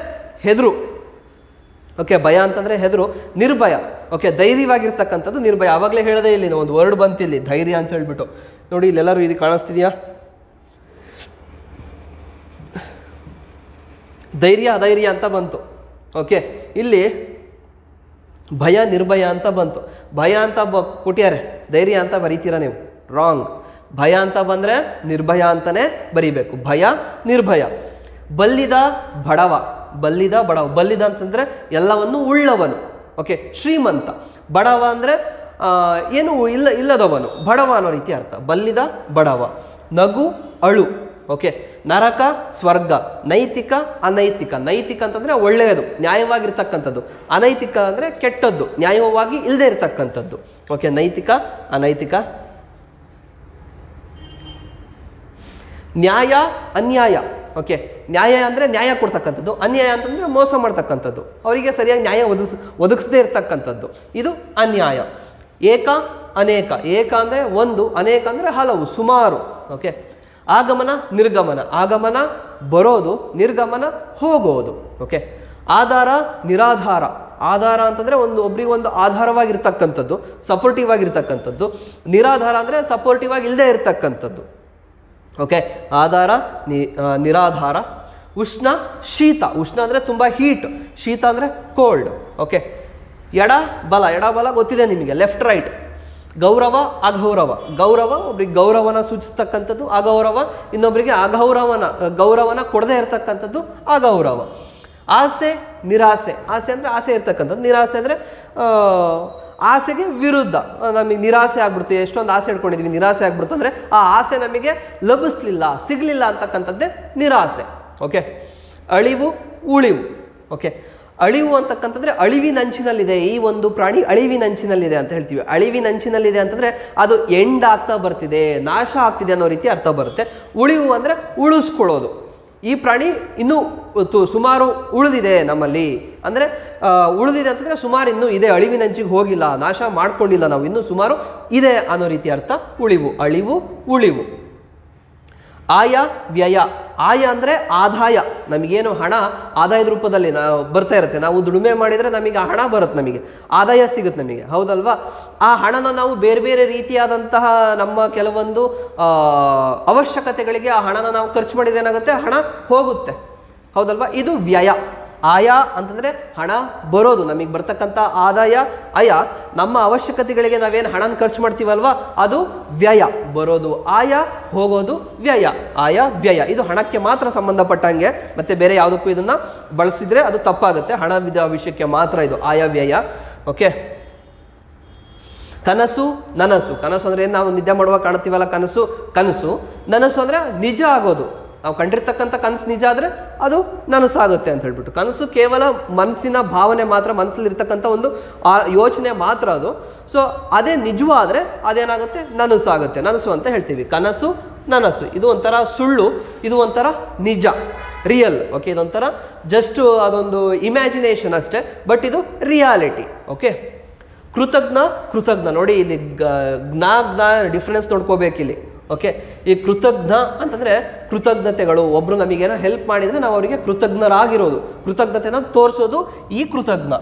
ಹೆದರು. ಓಕೆ, ಭಯ ಅಂತಂದರೆ ಹೆದರು. ನಿರ್ಭಯ, ಓಕೆ, ಧೈರ್ಯವಾಗಿರ್ತಕ್ಕಂಥದ್ದು ನಿರ್ಭಯ. ಆವಾಗಲೇ ಹೇಳದೇ ಇಲ್ಲಿ ಒಂದು ವರ್ಡ್ ಬಂತಿಲ್ಲಿ, ಧೈರ್ಯ ಅಂತ ಹೇಳ್ಬಿಟ್ಟು. ನೋಡಿ ಇಲ್ಲೆಲ್ಲರೂ ಇದು ಕಾಣಿಸ್ತಿದೆಯಾ? ಧೈರ್ಯ ಅಧೈರ್ಯ ಅಂತ ಬಂತು. ಓಕೆ, ಇಲ್ಲಿ ಭಯ ನಿರ್ಭಯ ಅಂತ ಬಂತು. ಭಯ ಅಂತ ಕೊಟ್ಟಿದ್ದಾರೆ, ಧೈರ್ಯ ಅಂತ ಬರೀತೀರಾ ನೀವು, ರಾಂಗ್. ಭಯ ಅಂತ ಬಂದರೆ ನಿರ್ಭಯ ಅಂತಲೇ ಬರೀಬೇಕು. ಭಯ ನಿರ್ಭಯ. ಬಲ್ಲಿದ ಬಡವ. ಬಲ್ಲಿದ ಬಡವ. ಬಲ್ಲಿದ ಅಂತಂದರೆ ಎಲ್ಲವನ್ನು ಉಳ್ಳವನು. ಓಕೆ, ಶ್ರೀಮಂತ. ಬಡವ ಅಂದರೆ ಏನು ಇಲ್ಲದವನು, ಬಡವ ಅನ್ನೋ ರೀತಿ ಅರ್ಥ. ಬಲ್ಲಿದ ಬಡವ. ನಗು ಅಳು. ಓಕೆ, ನರಕ ಸ್ವರ್ಗ. ನೈತಿಕ ಅನೈತಿಕ. ನೈತಿಕ ಅಂತಂದರೆ ಒಳ್ಳೆಯದು, ನ್ಯಾಯವಾಗಿರ್ತಕ್ಕಂಥದ್ದು. ಅನೈತಿಕ ಅಂದರೆ ಕೆಟ್ಟದ್ದು, ನ್ಯಾಯವಾಗಿ ಇಲ್ಲದೆ ಇರತಕ್ಕಂಥದ್ದು. ಓಕೆ, ನೈತಿಕ ಅನೈತಿಕ. ನ್ಯಾಯ ಅನ್ಯಾಯ. ಓಕೆ, ನ್ಯಾಯ ಅಂದರೆ ನ್ಯಾಯ ಕೊಡ್ತಕ್ಕಂಥದ್ದು, ಅನ್ಯಾಯ ಅಂತಂದರೆ ಮೋಸ ಮಾಡ್ತಕ್ಕಂಥದ್ದು, ಅವರಿಗೆ ಸರಿಯಾಗಿ ನ್ಯಾಯ ಒದಗಿಸದೇ ಇರ್ತಕ್ಕಂಥದ್ದು, ಇದು ಅನ್ಯಾಯ. ಏಕ ಅನೇಕ. ಏಕ ಅಂದರೆ ಒಂದು, ಅನೇಕ ಅಂದರೆ ಹಲವು, ಸುಮಾರು. ಓಕೆ. ಆಗಮನ ನಿರ್ಗಮನ. ಆಗಮನ ಬರೋದು, ನಿರ್ಗಮನ ಹೋಗೋದು. ಓಕೆ. ಆಧಾರ ನಿರಾಧಾರ. ಆಧಾರ ಅಂತಂದರೆ ಒಬ್ರಿಗೊಂದು ಆಧಾರವಾಗಿರ್ತಕ್ಕಂಥದ್ದು, ಸಪೋರ್ಟಿವ್ ಆಗಿರ್ತಕ್ಕಂಥದ್ದು. ನಿರಾಧಾರ ಅಂದರೆ ಸಪೋರ್ಟಿವ್ ಆಗಿ ಇಲ್ಲದೆ ಇರತಕ್ಕಂಥದ್ದು. ಓಕೆ, ಆಧಾರ ನಿರಾಧಾರ. ಉಷ್ಣ ಶೀತ. ಉಷ್ಣ ಅಂದರೆ ತುಂಬ ಹೀಟ್, ಶೀತ ಅಂದರೆ ಕೋಲ್ಡ್. ಓಕೆ. ಎಡ ಬಲ. ಎಡ ಬಲ ಗೊತ್ತಿದೆ ನಿಮಗೆ, ಲೆಫ್ಟ್ ರೈಟ್. ಗೌರವ ಅಗೌರವ. ಗೌರವ ಒಬ್ರಿಗೆ ಗೌರವನ ಸೂಚಿಸ್ತಕ್ಕಂಥದ್ದು, ಅಗೌರವ ಇನ್ನೊಬ್ಬರಿಗೆ ಗೌರವನ ಕೊಡದೇ ಇರತಕ್ಕಂಥದ್ದು ಅಗೌರವ. ಆಸೆ ನಿರಾಸೆ. ಆಸೆ ಅಂದರೆ ಆಸೆ ಇರ್ತಕ್ಕಂಥದ್ದು, ನಿರಾಸೆ ಅಂದರೆ ಆಸೆಗೆ ವಿರುದ್ಧ. ನಮಗೆ ನಿರಾಸೆ ಆಗ್ಬಿಡ್ತು, ಎಷ್ಟೊಂದು ಆಸೆ ಇಟ್ಕೊಂಡಿದ್ವಿ, ನಿರಾಸೆ ಆಗ್ಬಿಡ್ತು ಅಂದರೆ ಆ ಆಸೆ ನಮಗೆ ಲಭಿಸ್ಲಿಲ್ಲ, ಸಿಗಲಿಲ್ಲ ಅಂತಕ್ಕಂಥದ್ದೇ ನಿರಾಸೆ. ಓಕೆ. ಅಳಿವು ಉಳಿವು. ಓಕೆ. ಅಳಿವು ಅಂತಕ್ಕಂಥದ್ರೆ ಅಳಿವಿನಂಚಿನಲ್ಲಿದೆ, ಈ ಒಂದು ಪ್ರಾಣಿ ಅಳಿವಿನಂಚಿನಲ್ಲಿದೆ ಅಂತ ಹೇಳ್ತೀವಿ. ಅಳಿವಿನಂಚಿನಲ್ಲಿದೆ ಅಂತಂದರೆ ಅದು ಎಂಡ್ ಆಗ್ತಾ ಬರ್ತಿದೆ, ನಾಶ ಆಗ್ತಿದೆ ಅನ್ನೋ ರೀತಿ ಅರ್ಥ ಬರುತ್ತೆ. ಉಳಿವು ಅಂದರೆ ಉಳಿಸ್ಕೊಳ್ಳೋದು. ಈ ಪ್ರಾಣಿ ಇನ್ನೂ ಸುಮಾರು ಉಳಿದಿದೆ ನಮ್ಮಲ್ಲಿ, ಅಂದರೆ ಉಳಿದಿದೆ ಅಂತಂದರೆ ಸುಮಾರು ಇನ್ನೂ ಇದೆ, ಅಳಿವಿನಂಚಿಗೆ ಹೋಗಿಲ್ಲ, ನಾಶ ಮಾಡ್ಕೊಂಡಿಲ್ಲ ನಾವು, ಇನ್ನೂ ಸುಮಾರು ಇದೆ ಅನ್ನೋ ರೀತಿ ಅರ್ಥ ಉಳಿವು. ಅಳಿವು ಉಳಿವು. ಆಯ ವ್ಯಯ. ಆಯ ಅಂದರೆ ಆದಾಯ. ನಮಗೇನು ಹಣ ಆದಾಯದ ರೂಪದಲ್ಲಿ ಬರ್ತಾ ಇರುತ್ತೆ, ನಾವು ದುಡಿಮೆ ಮಾಡಿದರೆ ನಮಗೆ ಹಣ ಬರುತ್ತೆ, ನಮಗೆ ಆದಾಯ ಸಿಗುತ್ತೆ ನಮಗೆ, ಹೌದಲ್ವಾ? ಆ ಹಣನ ನಾವು ಬೇರೆ ಬೇರೆ ರೀತಿಯಾದಂತಹ ನಮ್ಮ ಕೆಲವೊಂದು ಅವಶ್ಯಕತೆಗಳಿಗೆ ಆ ಹಣನ ನಾವು ಖರ್ಚು ಮಾಡಿದ್ರೆ ಏನಾಗುತ್ತೆ, ಹಣ ಹೋಗುತ್ತೆ, ಹೌದಲ್ವಾ? ಇದು ವ್ಯಯ. ಆಯ ಅಂತಂದರೆ ಹಣ ಬರೋದು, ನಮಗೆ ಬರ್ತಕ್ಕಂಥ ಆದಾಯ. ಅಯ ನಮ್ಮ ಅವಶ್ಯಕತೆಗಳಿಗೆ ನಾವೇನು ಹಣನ ಖರ್ಚು ಮಾಡ್ತೀವಲ್ವ, ಅದು ವ್ಯಯ. ಬರೋದು ಆಯ, ಹೋಗೋದು ವ್ಯಯ. ಆಯ ವ್ಯಯ ಇದು ಹಣಕ್ಕೆ ಮಾತ್ರ ಸಂಬಂಧಪಟ್ಟಂಗೆ, ಮತ್ತೆ ಬೇರೆ ಯಾವುದಕ್ಕೂ ಇದನ್ನು ಬಳಸಿದರೆ ಅದು ತಪ್ಪಾಗುತ್ತೆ. ಹಣದ ವಿಷಯಕ್ಕೆ ಮಾತ್ರ ಇದು ಆಯ ವ್ಯಯ. ಓಕೆ. ಕನಸು ನನಸು. ಕನಸು ಅಂದರೆ ಏನು, ನಾವು ನಿದ್ದೆ ಮಾಡುವಾಗ ಕಾಣ್ತೀವಲ್ಲ ಕನಸು, ಕನಸು. ನನಸು ಅಂದರೆ ನಿಜ ಆಗೋದು, ನಾವು ಕಂಡಿರ್ತಕ್ಕಂಥ ಕನಸು ನಿಜ ಆದರೆ ಅದು ನನಸಾಗುತ್ತೆ ಅಂತ ಹೇಳ್ಬಿಟ್ಟು. ಕನಸು ಕೇವಲ ಮನಸ್ಸಿನ ಭಾವನೆ ಮಾತ್ರ, ಮನಸ್ಸಲ್ಲಿರ್ತಕ್ಕಂಥ ಒಂದು ಯೋಚನೆ ಮಾತ್ರ ಅದು. ಸೊ ಅದೇ ನಿಜವಾದರೆ ಅದೇನಾಗುತ್ತೆ, ನನಸಾಗುತ್ತೆ, ನನಸು ಅಂತ ಹೇಳ್ತೀವಿ. ಕನಸು ನನಸು ಇದು ಒಂಥರ ಸುಳ್ಳು, ಇದು ಒಂಥರ ನಿಜ, ರಿಯಲ್. ಓಕೆ, ಇದೊಂಥರ ಜಸ್ಟ್ ಅದೊಂದು ಇಮ್ಯಾಜಿನೇಷನ್ ಅಷ್ಟೇ, ಬಟ್ ಇದು ರಿಯಾಲಿಟಿ. ಓಕೆ. ಕೃತಜ್ಞ ಕೃತಜ್ಞ. ನೋಡಿ ಇಲ್ಲಿ ಜ್ಞಾ ಡಿಫ್ರೆನ್ಸ್ ನೋಡ್ಕೋಬೇಕಿಲ್ಲಿ. ಓಕೆ. ಈ ಕೃತಜ್ಞ ಅಂತಂದರೆ ಕೃತಜ್ಞತೆಗಳು. ಒಬ್ಬರು ನಮಗೇನೋ ಹೆಲ್ಪ್ ಮಾಡಿದರೆ ನಾವು ಅವರಿಗೆ ಕೃತಜ್ಞರಾಗಿರೋದು, ಕೃತಜ್ಞತೆನ ತೋರಿಸೋದು ಈ ಕೃತಜ್ಞ.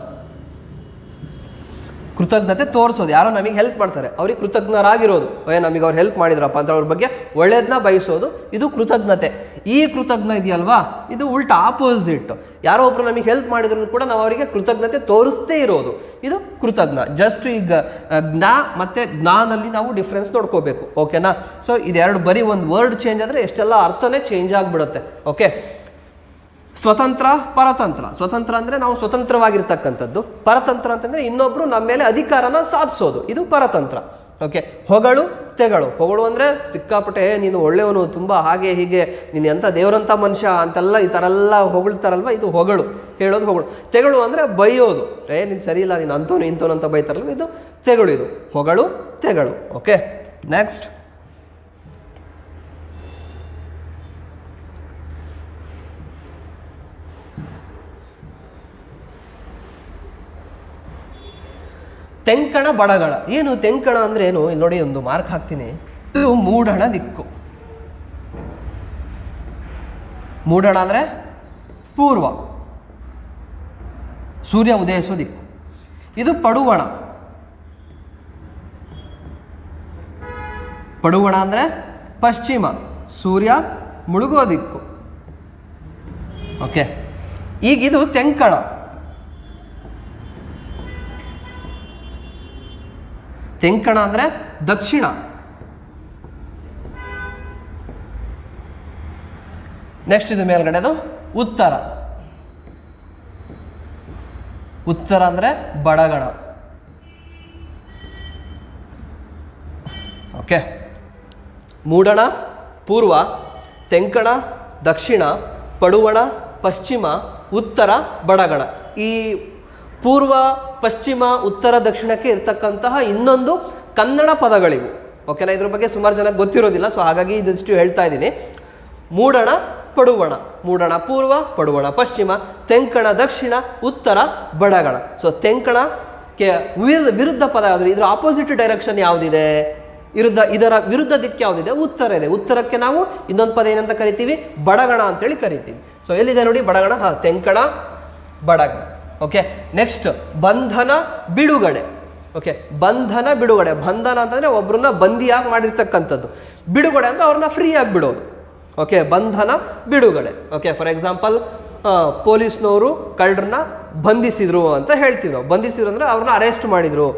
ಕೃತಜ್ಞತೆ ತೋರಿಸೋದು, ಯಾರೋ ನಮಗೆ ಹೆಲ್ಪ್ ಮಾಡ್ತಾರೆ ಅವ್ರಿಗೆ ಕೃತಜ್ಞರಾಗಿರೋದು. ನಮಗೆ ಅವ್ರು ಹೆಲ್ಪ್ ಮಾಡಿದ್ರಪ್ಪ ಅಂತ ಅವ್ರ ಬಗ್ಗೆ ಒಳ್ಳೇದನ್ನ ಬಯಸೋದು, ಇದು ಕೃತಜ್ಞತೆ. ಈ ಕೃತಜ್ಞ ಇದೆಯಲ್ವಾ, ಇದು ಉಲ್ಟಾ ಆಪೋಸಿಟ್. ಯಾರೋ ಒಬ್ರು ನಮಗೆ ಹೆಲ್ಪ್ ಮಾಡಿದ್ರು ಕೂಡ ನಾವು ಅವರಿಗೆ ಕೃತಜ್ಞತೆ ತೋರಿಸ್ತೇ ಇರೋದು, ಇದು ಕೃತಜ್ಞ. ಜಸ್ಟ್ ಈಗ ಜ್ಞಾ ಮತ್ತು ಜ್ಞಾನಲ್ಲಿ ನಾವು ಡಿಫ್ರೆನ್ಸ್ ನೋಡ್ಕೋಬೇಕು. ಓಕೆನಾ? ಸೊ ಇದೆರಡು ಬರೀ ಒಂದು ವರ್ಡ್ ಚೇಂಜ್ ಆದರೆ ಎಷ್ಟೆಲ್ಲ ಅರ್ಥನೇ ಚೇಂಜ್ ಆಗಿಬಿಡುತ್ತೆ. ಓಕೆ. ಸ್ವತಂತ್ರ ಪರತಂತ್ರ. ಸ್ವತಂತ್ರ ಅಂದರೆ ನಾವು ಸ್ವತಂತ್ರವಾಗಿರ್ತಕ್ಕಂಥದ್ದು. ಪರತಂತ್ರ ಅಂತಂದರೆ ಇನ್ನೊಬ್ಬರು ನಮ್ಮ ಮೇಲೆ ಅಧಿಕಾರನ ಸಾಧಿಸೋದು, ಇದು ಪರತಂತ್ರ. ಓಕೆ, ಹೊಗಳು ತೆಗಳು. ಹೊಗಳು ಅಂದರೆ ಸಿಕ್ಕಾಪಟ್ಟೆ ನೀನು ಒಳ್ಳೆಯವನು, ತುಂಬ ಹಾಗೆ ಹೀಗೆ, ನೀನು ಎಂಥ ದೇವರಂಥ ಮನುಷ್ಯ ಅಂತೆಲ್ಲ ಈ ಥರ ಎಲ್ಲ ಹೊಗಳ್ತಾರಲ್ವ, ಇದು ಹೊಗಳು, ಹೇಳೋದು ಹೊಗಳು. ತೆಗಳು ಅಂದರೆ ಬೈಯೋದು, ನೀನು ಸರಿ ಇಲ್ಲ, ನೀನು ಅಂಥವನು ಇಂಥವನು ಅಂತ ಬೈತಾರಲ್ವ, ಇದು ತೆಗಳು. ಇದು ಹೊಗಳು ತೆಗಳು. Okay, next ತೆಂಕಣ ಬಡಗಳ. ಏನು ತೆಂಕಣ ಅಂದ್ರೆ ಏನು? ಇಲ್ಲಿ ನೋಡಿ, ಒಂದು ಮಾರ್ಕ್ ಹಾಕ್ತೀನಿ. ಇದು ಮೂಡಣ ದಿಕ್ಕು. ಮೂಡಣ ಅಂದ್ರೆ ಪೂರ್ವ, ಸೂರ್ಯ ಉದಯಿಸೋ ದಿಕ್ಕು. ಇದು ಪಡುವಣ. ಪಡುವಣ ಅಂದ್ರೆ ಪಶ್ಚಿಮ, ಸೂರ್ಯ ಮುಳುಗೋ ದಿಕ್ಕು. ಓಕೆ, ಈಗ ಇದು ತೆಂಕಣ. ತೆಂಕಣ ಅಂದ್ರೆ ದಕ್ಷಿಣ. ನೆಕ್ಸ್ಟ್ ಇದು ಮೇಲ್ಗಡೆದು ಉತ್ತರ. ಉತ್ತರ ಅಂದ್ರೆ ಬಡಗಣ. ಓಕೆ, ಮೂಡಣ ಪೂರ್ವ, ತೆಂಕಣ ದಕ್ಷಿಣ, ಪಡುವಣ ಪಶ್ಚಿಮ, ಉತ್ತರ ಬಡಗಣ. ಈ ಪೂರ್ವ, ಪಶ್ಚಿಮ, ಉತ್ತರ, ದಕ್ಷಿಣಕ್ಕೆ ಇರ್ತಕ್ಕಂತಹ ಇನ್ನೊಂದು ಕನ್ನಡ ಪದಗಳಿವು. ಓಕೆನಾ? ಇದ್ರ ಬಗ್ಗೆ ಸುಮಾರು ಜನಕ್ಕೆ ಗೊತ್ತಿರೋದಿಲ್ಲ, ಸೊ ಹಾಗಾಗಿ ಇದಿಷ್ಟು ಹೇಳ್ತಾ ಇದ್ದೀನಿ. ಮೂಡಣ ಪಡುವಣ. ಮೂಡಣ ಪೂರ್ವ, ಪಡುವಣ ಪಶ್ಚಿಮ, ತೆಂಕಣ ದಕ್ಷಿಣ, ಉತ್ತರ ಬಡಗಣ. ಸೊ ತೆಂಕಣಕ್ಕೆ ವಿರುದ್ಧ ಪದ ಯಾವುದು? ಇದರ ಆಪೋಸಿಟ್ ಡೈರೆಕ್ಷನ್ ಯಾವುದಿದೆ? ಇದರ ವಿರುದ್ಧ ದಿಕ್ಕು ಯಾವುದಿದೆ? ಉತ್ತರ ಇದೆ. ಉತ್ತರಕ್ಕೆ ನಾವು ಇನ್ನೊಂದು ಪದ ಏನಂತ ಕರಿತೀವಿ? ಬಡಗಣ ಅಂತೇಳಿ ಕರಿತೀವಿ. ಸೊ ಎಲ್ಲಿದೆ ನೋಡಿ ಬಡಗಣ? ತೆಂಕಣ ಬಡಗಣ. ಓಕೆ, ನೆಕ್ಸ್ಟ್ ಬಂಧನ ಬಿಡುಗಡೆ. ಓಕೆ, ಬಂಧನ ಬಿಡುಗಡೆ. ಬಂಧನ ಅಂತಂದರೆ ಒಬ್ಬರನ್ನ ಬಂದಿಯಾಗಿ ಮಾಡಿರ್ತಕ್ಕಂಥದ್ದು. ಬಿಡುಗಡೆ ಅಂದರೆ ಅವ್ರನ್ನ ಫ್ರೀಯಾಗಿ ಬಿಡೋದು. ಓಕೆ, ಬಂಧನ ಬಿಡುಗಡೆ. ಓಕೆ, ಫಾರ್ ಎಕ್ಸಾಂಪಲ್ ಪೊಲೀಸ್ನವರು ಕಳ್ಳರನ್ನ ಬಂಧಿಸಿದ್ರು ಅಂತ ಹೇಳ್ತೀವಿ ನಾವು. ಬಂಧಿಸಿದ್ರು ಅಂದರೆ ಅವ್ರನ್ನ ಅರೆಸ್ಟ್ ಮಾಡಿದ್ರು,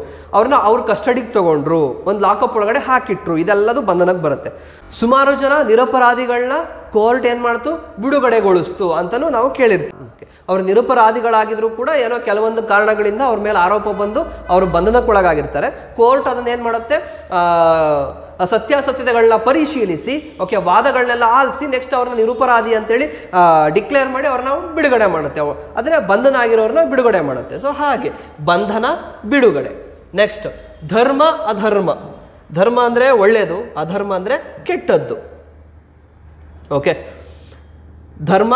ಅವ್ರ ಕಸ್ಟಡಿಗೆ ತಗೊಂಡ್ರು, ಒಂದು ಲಾಕಪ್ ಒಳಗಡೆ ಹಾಕಿಟ್ರು, ಇದೆಲ್ಲದು ಬಂಧನಕ್ಕೆ ಬರುತ್ತೆ. ಸುಮಾರು ಜನ ನಿರಪರಾಧಿಗಳನ್ನ ಕೋರ್ಟ್ ಏನು ಮಾಡ್ತು? ಬಿಡುಗಡೆಗೊಳಿಸ್ತು ಅಂತಲೂ ನಾವು ಕೇಳಿರ್ತೀವಿ. ಅವರು ನಿರಪರಾಧಿಗಳಾಗಿದ್ರು ಕೂಡ ಏನೋ ಕೆಲವೊಂದು ಕಾರಣಗಳಿಂದ ಅವ್ರ ಮೇಲೆ ಆರೋಪ ಬಂದು ಅವರು ಬಂಧನಕ್ಕೊಳಗಾಗಿರ್ತಾರೆ. ಕೋರ್ಟ್ ಅದನ್ನ ಏನು ಮಾಡುತ್ತೆ? ಸತ್ಯಾಸತ್ಯತೆಗಳನ್ನ ಪರಿಶೀಲಿಸಿ, ಓಕೆ, ವಾದಗಳನ್ನೆಲ್ಲ ಆಲಿಸಿ ನೆಕ್ಸ್ಟ್ ಅವ್ರನ್ನ ನಿರಪರಾಧಿ ಅಂತೇಳಿ ಡಿಕ್ಲೇರ್ ಮಾಡಿ ಅವ್ರನ್ನ ಬಿಡುಗಡೆ ಮಾಡುತ್ತೆ. ಆದರೆ ಬಂಧನ ಆಗಿರೋರನ್ನ ಬಿಡುಗಡೆ ಮಾಡುತ್ತೆ. ಸೊ ಹಾಗೆ ಬಂಧನ ಬಿಡುಗಡೆ. ನೆಕ್ಸ್ಟ್ ಧರ್ಮ ಅಧರ್ಮ. ಧರ್ಮ ಅಂದರೆ ಒಳ್ಳೆಯದು, ಅಧರ್ಮ ಅಂದರೆ ಕೆಟ್ಟದ್ದು. ಓಕೆ, ಧರ್ಮ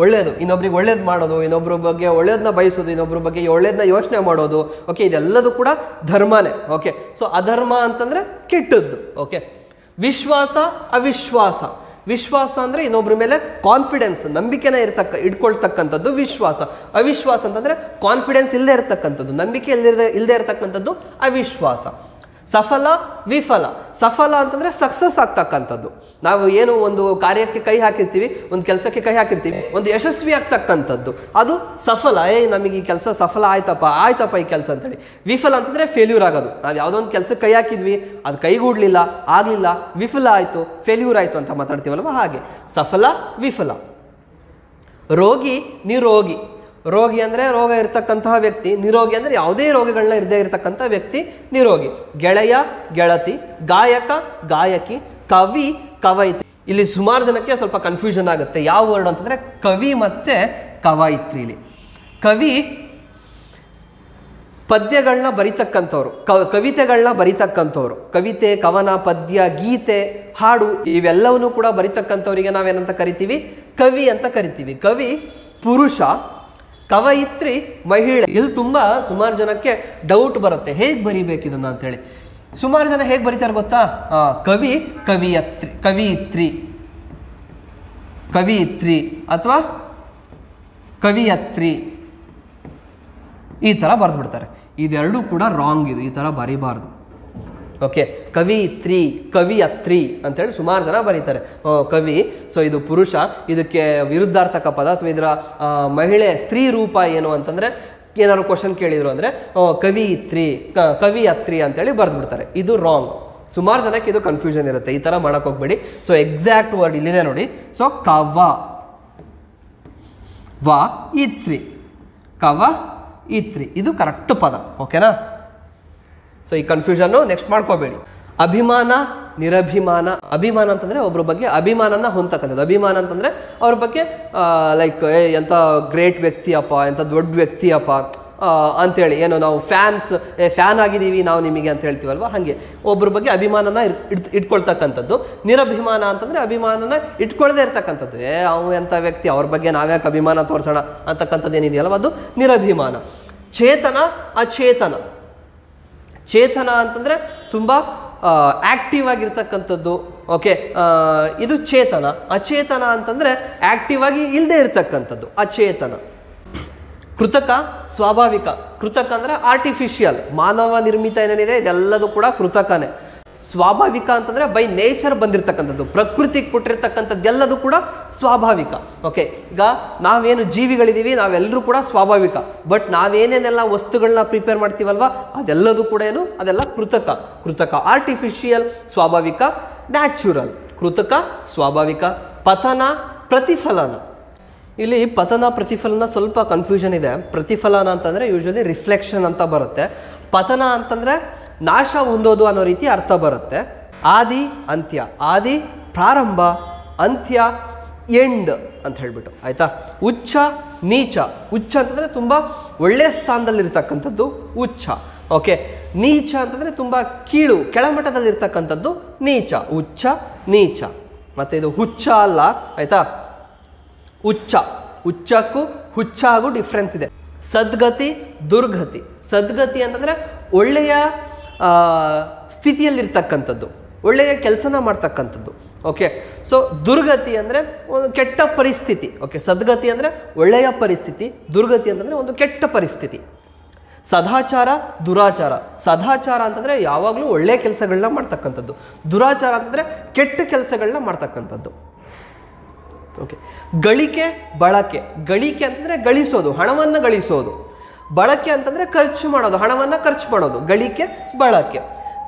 ಒಳ್ಳೆಯದು, ಇನ್ನೊಬ್ರಿಗೆ ಒಳ್ಳೇದು ಮಾಡೋದು, ಇನ್ನೊಬ್ಬರ ಬಗ್ಗೆ ಒಳ್ಳೇದನ್ನ ಬಯಸೋದು, ಇನ್ನೊಬ್ಬರ ಬಗ್ಗೆ ಒಳ್ಳೇದನ್ನ ಯೋಚನೆ ಮಾಡೋದು. ಓಕೆ, ಇದೆಲ್ಲದೂ ಕೂಡ ಧರ್ಮನೇ. ಓಕೆ, ಸೊ ಅಧರ್ಮ ಅಂತಂದರೆ ಕೆಟ್ಟದ್ದು. ಓಕೆ, ವಿಶ್ವಾಸ ಅವಿಶ್ವಾಸ. ವಿಶ್ವಾಸ ಅಂದರೆ ಇನ್ನೊಬ್ಬರ ಮೇಲೆ ಕಾನ್ಫಿಡೆನ್ಸ್, ನಂಬಿಕೆನ ಇಟ್ಕೊಳ್ತಕ್ಕಂಥದ್ದು ವಿಶ್ವಾಸ. ಅವಿಶ್ವಾಸ ಅಂತಂದರೆ ಕಾನ್ಫಿಡೆನ್ಸ್ ಇಲ್ಲದೆ ಇರತಕ್ಕಂಥದ್ದು, ನಂಬಿಕೆ ಇಲ್ಲದೆ ಇರತಕ್ಕಂಥದ್ದು ಅವಿಶ್ವಾಸ. ಸಫಲ ವಿಫಲ. ಸಫಲ ಅಂತಂದರೆ ಸಕ್ಸಸ್ ಆಗ್ತಕ್ಕಂಥದ್ದು. ನಾವು ಏನು ಒಂದು ಕಾರ್ಯಕ್ಕೆ ಕೈ ಹಾಕಿರ್ತೀವಿ, ಒಂದು ಕೆಲಸಕ್ಕೆ ಕೈ ಹಾಕಿರ್ತೀವಿ, ಒಂದು ಯಶಸ್ವಿ ಆಗ್ತಕ್ಕಂಥದ್ದು, ಅದು ಸಫಲ. ನಮಗೆ ಈ ಕೆಲಸ ಸಫಲ ಆಯ್ತಪ್ಪ ಈ ಕೆಲಸ ಅಂತೇಳಿ. ವಿಫಲ ಅಂತಂದರೆ ಫೇಲ್ಯೂರ್ ಆಗೋದು. ನಾವು ಯಾವುದೋ ಒಂದು ಕೆಲಸಕ್ಕೆ ಕೈ ಹಾಕಿದ್ವಿ, ಅದು ಕೈಗೂಡಲಿಲ್ಲ, ಆಗಲಿಲ್ಲ, ವಿಫಲ ಆಯಿತು, ಫೇಲ್ಯೂರ್ ಆಯಿತು ಅಂತ ಮಾತಾಡ್ತೀವಲ್ವ, ಹಾಗೆ ಸಫಲ ವಿಫಲ. ರೋಗಿ ನಿರೋಗಿ. ರೋಗಿ ಅಂದರೆ ರೋಗ ಇರತಕ್ಕಂತಹ ವ್ಯಕ್ತಿ, ನಿರೋಗಿ ಅಂದರೆ ಯಾವುದೇ ರೋಗಗಳನ್ನ ಇರದೇ ಇರತಕ್ಕಂಥ ವ್ಯಕ್ತಿ ನಿರೋಗಿ. ಗೆಳೆಯ ಗೆಳತಿ, ಗಾಯಕ ಗಾಯಕಿ, ಕವಿ ಕವಯಿತ್ರಿ. ಇಲ್ಲಿ ಸುಮಾರು ಜನಕ್ಕೆ ಸ್ವಲ್ಪ ಕನ್ಫ್ಯೂಷನ್ ಆಗುತ್ತೆ. ಯಾವ ವರ್ಡ್ ಅಂತಂದರೆ ಕವಿ ಮತ್ತು ಕವಯಿತ್ರಿ. ಇಲ್ಲಿ ಕವಿ ಪದ್ಯಗಳನ್ನ ಬರಿತಕ್ಕಂಥವ್ರು, ಕವಿತೆಗಳನ್ನ ಬರಿತಕ್ಕಂಥವ್ರು. ಕವಿತೆ, ಕವನ, ಪದ್ಯ, ಗೀತೆ, ಹಾಡು ಇವೆಲ್ಲವನ್ನೂ ಕೂಡ ಬರಿತಕ್ಕಂಥವ್ರಿಗೆ ನಾವೇನಂತ ಕರಿತೀವಿ? ಕವಿ ಅಂತ ಕರಿತೀವಿ. ಕವಿ ಪುರುಷ, ಕವಯಿತ್ರಿ ಮಹಿಳೆ. ಇಲ್ಲಿ ತುಂಬ ಸುಮಾರು ಜನಕ್ಕೆ ಡೌಟ್ ಬರುತ್ತೆ, ಹೇಗೆ ಬರಿಬೇಕು ಇದನ್ನು ಅಂತೇಳಿ. ಸುಮಾರು ಜನ ಹೇಗೆ ಬರೀತಾರೆ ಗೊತ್ತಾ? ಕವಿ ಕವಿಯಿತ್ರಿ ಅಥವಾ ಕವಿಯತ್ರಿ ಈ ಥರ ಬರೆದ್ಬಿಡ್ತಾರೆ. ಇದೆರಡೂ ಕೂಡ ರಾಂಗ್. ಇದು ಈ ಥರ ಬರೀಬಾರ್ದು. ಓಕೆ, ಕವಿಯಿತ್ರಿ ಕವಿಯತ್ರಿ ಅಂತೇಳಿ ಸುಮಾರು ಜನ ಬರೀತಾರೆ. ಕವಿ, ಸೊ ಇದು ಪುರುಷ, ಇದಕ್ಕೆ ವಿರುದ್ಧಾರ್ಥಕ ಪದ ಅಥವಾ ಇದರ ಮಹಿಳೆ ಸ್ತ್ರೀ ರೂಪ ಏನು ಅಂತಂದರೆ ಏನಾದ್ರು ಕ್ವಶನ್ ಕೇಳಿದ್ರು ಅಂದರೆ ಕವಿಯತ್ರಿ ಅಂತೇಳಿ ಬರೆದ್ಬಿಡ್ತಾರೆ. ಇದು ರಾಂಗ್. ಸುಮಾರು ಜನಕ್ಕೆ ಇದು ಕನ್ಫ್ಯೂಷನ್ ಇರುತ್ತೆ. ಈ ಥರ ಮಾಡೋಕ್ಕೆ ಹೋಗ್ಬೇಡಿ. ಸೊ ಎಕ್ಸಾಕ್ಟ್ ವರ್ಡ್ ಇಲ್ಲಿದೆ ನೋಡಿ. ಸೊ ಕವ ಇತ್ರಿ ಇದು ಕರೆಕ್ಟ್ ಪದ. ಓಕೆನಾ? ಸೊ ಈ ಕನ್ಫ್ಯೂಷನ್ನು ನೆಕ್ಸ್ಟ್ ಮಾಡ್ಕೋಬೇಡಿ. ಅಭಿಮಾನ, ನಿರಭಿಮಾನ. ಅಭಿಮಾನ ಅಂತಂದರೆ ಒಬ್ಬರ ಬಗ್ಗೆ ಅಭಿಮಾನನ ಹೊಂದತಕ್ಕಂಥದ್ದು. ಅಭಿಮಾನ ಅಂತಂದರೆ ಅವ್ರ ಬಗ್ಗೆ ಲೈಕ್ ಎಂಥ ಗ್ರೇಟ್ ವ್ಯಕ್ತಿಯಪ್ಪ, ಎಂಥ ದೊಡ್ಡ ವ್ಯಕ್ತಿಯಪ್ಪ ಅಂಥೇಳಿ, ಏನೋ ನಾವು ಫ್ಯಾನ್ ಆಗಿದ್ದೀವಿ ನಾವು ನಿಮಗೆ ಅಂತ ಹೇಳ್ತೀವಲ್ವ, ಹಾಗೆ ಒಬ್ಬರ ಬಗ್ಗೆ ಅಭಿಮಾನನ ಇಟ್ಕೊಳ್ತಕ್ಕಂಥದ್ದು. ನಿರಭಿಮಾನ ಅಂತಂದರೆ ಅಭಿಮಾನನ ಇಟ್ಕೊಳ್ಳದೇ ಇರ್ತಕ್ಕಂಥದ್ದು. ಅವು ಎಂಥ ವ್ಯಕ್ತಿ, ಅವ್ರ ಬಗ್ಗೆ ನಾವ್ಯಾಕೆ ಅಭಿಮಾನ ತೋರಿಸೋಣ ಅಂತಕ್ಕಂಥದ್ದು ಏನಿದೆಯಲ್ವ, ಅದು ನಿರಭಿಮಾನ. ಚೇತನ, ಅಚೇತನ. ಚೇತನ ಅಂತಂದರೆ ತುಂಬ ಆ್ಯಕ್ಟಿವ್ ಆಗಿರ್ತಕ್ಕಂಥದ್ದು. ಓಕೆ, ಇದು ಚೇತನ. ಅಚೇತನ ಅಂತಂದರೆ ಆ್ಯಕ್ಟಿವ್ ಆಗಿ ಇಲ್ಲದೆ ಇರ್ತಕ್ಕಂಥದ್ದು ಅಚೇತನ. ಕೃತಕ, ಸ್ವಾಭಾವಿಕ. ಕೃತಕ ಅಂದರೆ ಆರ್ಟಿಫಿಷಿಯಲ್, ಮಾನವ ನಿರ್ಮಿತ ಏನೇನಿದೆ ಇದೆಲ್ಲದೂ ಕೂಡ ಕೃತಕನೇ. ಸ್ವಾಭಾವಿಕ ಅಂತಂದರೆ ಬೈ ನೇಚರ್ ಬಂದಿರತಕ್ಕಂಥದ್ದು, ಪ್ರಕೃತಿಗೆ ಕೊಟ್ಟಿರ್ತಕ್ಕಂಥದ್ದೆಲ್ಲದೂ ಕೂಡ ಸ್ವಾಭಾವಿಕ. ಓಕೆ, ಈಗ ನಾವೇನು ಜೀವಿಗಳಿದ್ದೀವಿ ನಾವೆಲ್ಲರೂ ಕೂಡ ಸ್ವಾಭಾವಿಕ. ಬಟ್ ನಾವೇನೇನೆಲ್ಲ ವಸ್ತುಗಳನ್ನ ಪ್ರಿಪೇರ್ ಮಾಡ್ತೀವಲ್ವ ಅದೆಲ್ಲದೂ ಕೂಡ ಏನು, ಅದೆಲ್ಲ ಕೃತಕ. ಕೃತಕ, ಆರ್ಟಿಫಿಷಿಯಲ್, ಸ್ವಾಭಾವಿಕ, ನ್ಯಾಚುರಲ್. ಕೃತಕ, ಸ್ವಾಭಾವಿಕ. ಪತನ, ಪ್ರತಿಫಲನ. ಇಲ್ಲಿ ಪತನ ಪ್ರತಿಫಲನ ಸ್ವಲ್ಪ ಕನ್ಫ್ಯೂಷನ್ ಇದೆ. ಪ್ರತಿಫಲನ ಅಂತಂದರೆ ಯೂಶ್ವಲಿ ರಿಫ್ಲೆಕ್ಷನ್ ಅಂತ ಬರುತ್ತೆ. ಪತನ ಅಂತಂದರೆ ನಾಶ ಹೊಂದೋದು ಅನ್ನೋ ರೀತಿ ಅರ್ಥ ಬರುತ್ತೆ. ಆದಿ, ಅಂತ್ಯ. ಆದಿ, ಪ್ರಾರಂಭ, ಅಂತ್ಯ, ಎಂಡ್ ಅಂತ ಹೇಳ್ಬಿಟ್ಟು, ಆಯಿತಾ. ಉಚ್ಚ, ನೀಚ. ಉಚ್ಚ ಅಂತಂದರೆ ತುಂಬ ಒಳ್ಳೆಯ ಸ್ಥಾನದಲ್ಲಿರ್ತಕ್ಕಂಥದ್ದು ಉಚ್ಚ. ಓಕೆ, ನೀಚ ಅಂತಂದರೆ ತುಂಬ ಕೀಳು, ಕೆಳಮಟ್ಟದಲ್ಲಿರ್ತಕ್ಕಂಥದ್ದು ನೀಚ. ಉಚ್ಚ, ನೀಚ. ಮತ್ತು ಇದು ಹುಚ್ಚ ಅಲ್ಲ, ಆಯಿತಾ. ಉಚ್ಚ, ಉಚ್ಚಕ್ಕೂ ಹುಚ್ಚಾಗೂ ಡಿಫ್ರೆನ್ಸ್ ಇದೆ. ಸದ್ಗತಿ, ದುರ್ಗತಿ. ಸದ್ಗತಿ ಅಂತಂದರೆ ಒಳ್ಳೆಯ ಸ್ಥಿತಿಯಲ್ಲಿರ್ತಕ್ಕಂಥದ್ದು, ಒಳ್ಳೆಯ ಕೆಲಸನ ಮಾಡ್ತಕ್ಕಂಥದ್ದು. ಓಕೆ, ಸೊ ದುರ್ಗತಿ ಅಂದರೆ ಒಂದು ಕೆಟ್ಟ ಪರಿಸ್ಥಿತಿ. ಓಕೆ, ಸದ್ಗತಿ ಅಂದರೆ ಒಳ್ಳೆಯ ಪರಿಸ್ಥಿತಿ, ದುರ್ಗತಿ ಅಂತಂದರೆ ಒಂದು ಕೆಟ್ಟ ಪರಿಸ್ಥಿತಿ. ಸದಾಚಾರ, ದುರಾಚಾರ. ಸದಾಚಾರ ಅಂತಂದರೆ ಯಾವಾಗಲೂ ಒಳ್ಳೆಯ ಕೆಲಸಗಳನ್ನ ಮಾಡ್ತಕ್ಕಂಥದ್ದು. ದುರಾಚಾರ ಅಂತಂದರೆ ಕೆಟ್ಟ ಕೆಲಸಗಳನ್ನ ಮಾಡ್ತಕ್ಕಂಥದ್ದು. ಓಕೆ, ಗಳಿಕೆ, ಬಳಕೆ. ಗಳಿಕೆ ಅಂತಂದರೆ ಗಳಿಸೋದು, ಹಣವನ್ನು ಗಳಿಸೋದು. ಬಳಕೆ ಅಂತಂದರೆ ಖರ್ಚು ಮಾಡೋದು, ಹಣವನ್ನು ಖರ್ಚು ಮಾಡೋದು. ಗಳಿಕೆ, ಬಳಕೆ.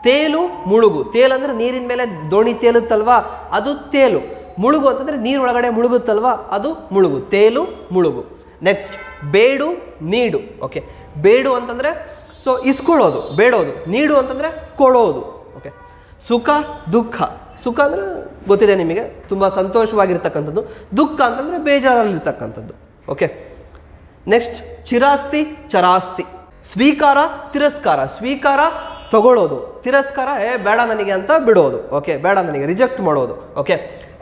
ತೇಲು, ಮುಳುಗು. ತೇಲು ಅಂದರೆ ನೀರಿನ ಮೇಲೆ ದೋಣಿ ತೇಲುತ್ತಲ್ವಾ, ಅದು ತೇಲು. ಮುಳುಗು ಅಂತಂದರೆ ನೀರೊಳಗಡೆ ಮುಳುಗುತ್ತಲ್ವಾ, ಅದು ಮುಳುಗು. ತೇಲು, ಮುಳುಗು. ನೆಕ್ಸ್ಟ್ ಬೇಡು, ನೀಡು. ಓಕೆ, ಬೇಡು ಅಂತಂದರೆ ಸೊ ಇಸ್ಕೊಳ್ಳೋದು, ಬೇಡೋದು. ನೀಡು ಅಂತಂದರೆ ಕೊಡೋದು. ಓಕೆ, ಸುಖ, ದುಃಖ. ಸುಖ ಅಂದರೆ ಗೊತ್ತಿದೆ ನಿಮಗೆ, ತುಂಬ ಸಂತೋಷವಾಗಿರ್ತಕ್ಕಂಥದ್ದು. ದುಃಖ ಅಂತಂದರೆ ಬೇಜಾರಲ್ಲಿರ್ತಕ್ಕಂಥದ್ದು. Okay, next ಚಿರಾಸ್ತಿ, ಚರಾಸ್ತಿ. ಸ್ವೀಕಾರ, ತಿರಸ್ಕಾರ. ಸ್ವೀಕಾರ ತಗೊಳ್ಳೋದು, ತಿರಸ್ಕಾರ ಬೇಡ ನನಗೆ ಅಂತ ಬಿಡೋದು. ಓಕೆ, ಬೇಡ ನನಗೆ, ರಿಜೆಕ್ಟ್ ಮಾಡೋದು. ಓಕೆ,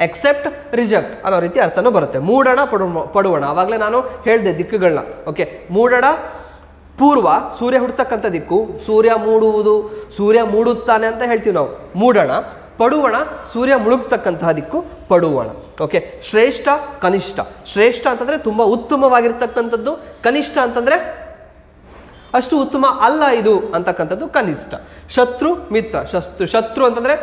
ಎಕ್ಸೆಪ್ಟ್, ರಿಜೆಕ್ಟ್ ಅನ್ನೋ ರೀತಿ ಅರ್ಥನೂ ಬರುತ್ತೆ. ಮೂಡಣ, ಪಡುವಣ. ಆವಾಗಲೇ ನಾನು ಹೇಳಿದೆ ದಿಕ್ಕುಗಳನ್ನ. ಓಕೆ, ಮೂಡಣ ಪೂರ್ವ, ಸೂರ್ಯ ಹುಡ್ತಕ್ಕಂಥ ದಿಕ್ಕು. ಸೂರ್ಯ ಮೂಡುವುದು, ಸೂರ್ಯ ಮೂಡುತ್ತಾನೆ ಅಂತ ಹೇಳ್ತೀವಿ ನಾವು, ಮೂಡಣ. ಪಡುವಣ, ಸೂರ್ಯ ಮುಳುಗ್ತಕ್ಕಂತಹ ದಿಕ್ಕು, ಪಡುವಣ. ಓಕೆ, ಶ್ರೇಷ್ಠ, ಕನಿಷ್ಠ. ಶ್ರೇಷ್ಠ ಅಂತಂದರೆ ತುಂಬ ಉತ್ತಮವಾಗಿರ್ತಕ್ಕಂಥದ್ದು, ಕನಿಷ್ಠ ಅಂತಂದರೆ ಅಷ್ಟು ಉತ್ತಮ ಅಲ್ಲ ಇದು ಅಂತಕ್ಕಂಥದ್ದು ಕನಿಷ್ಠ. ಶತ್ರು, ಮಿತ್ರ. ಶತ್ರು ಅಂತಂದರೆ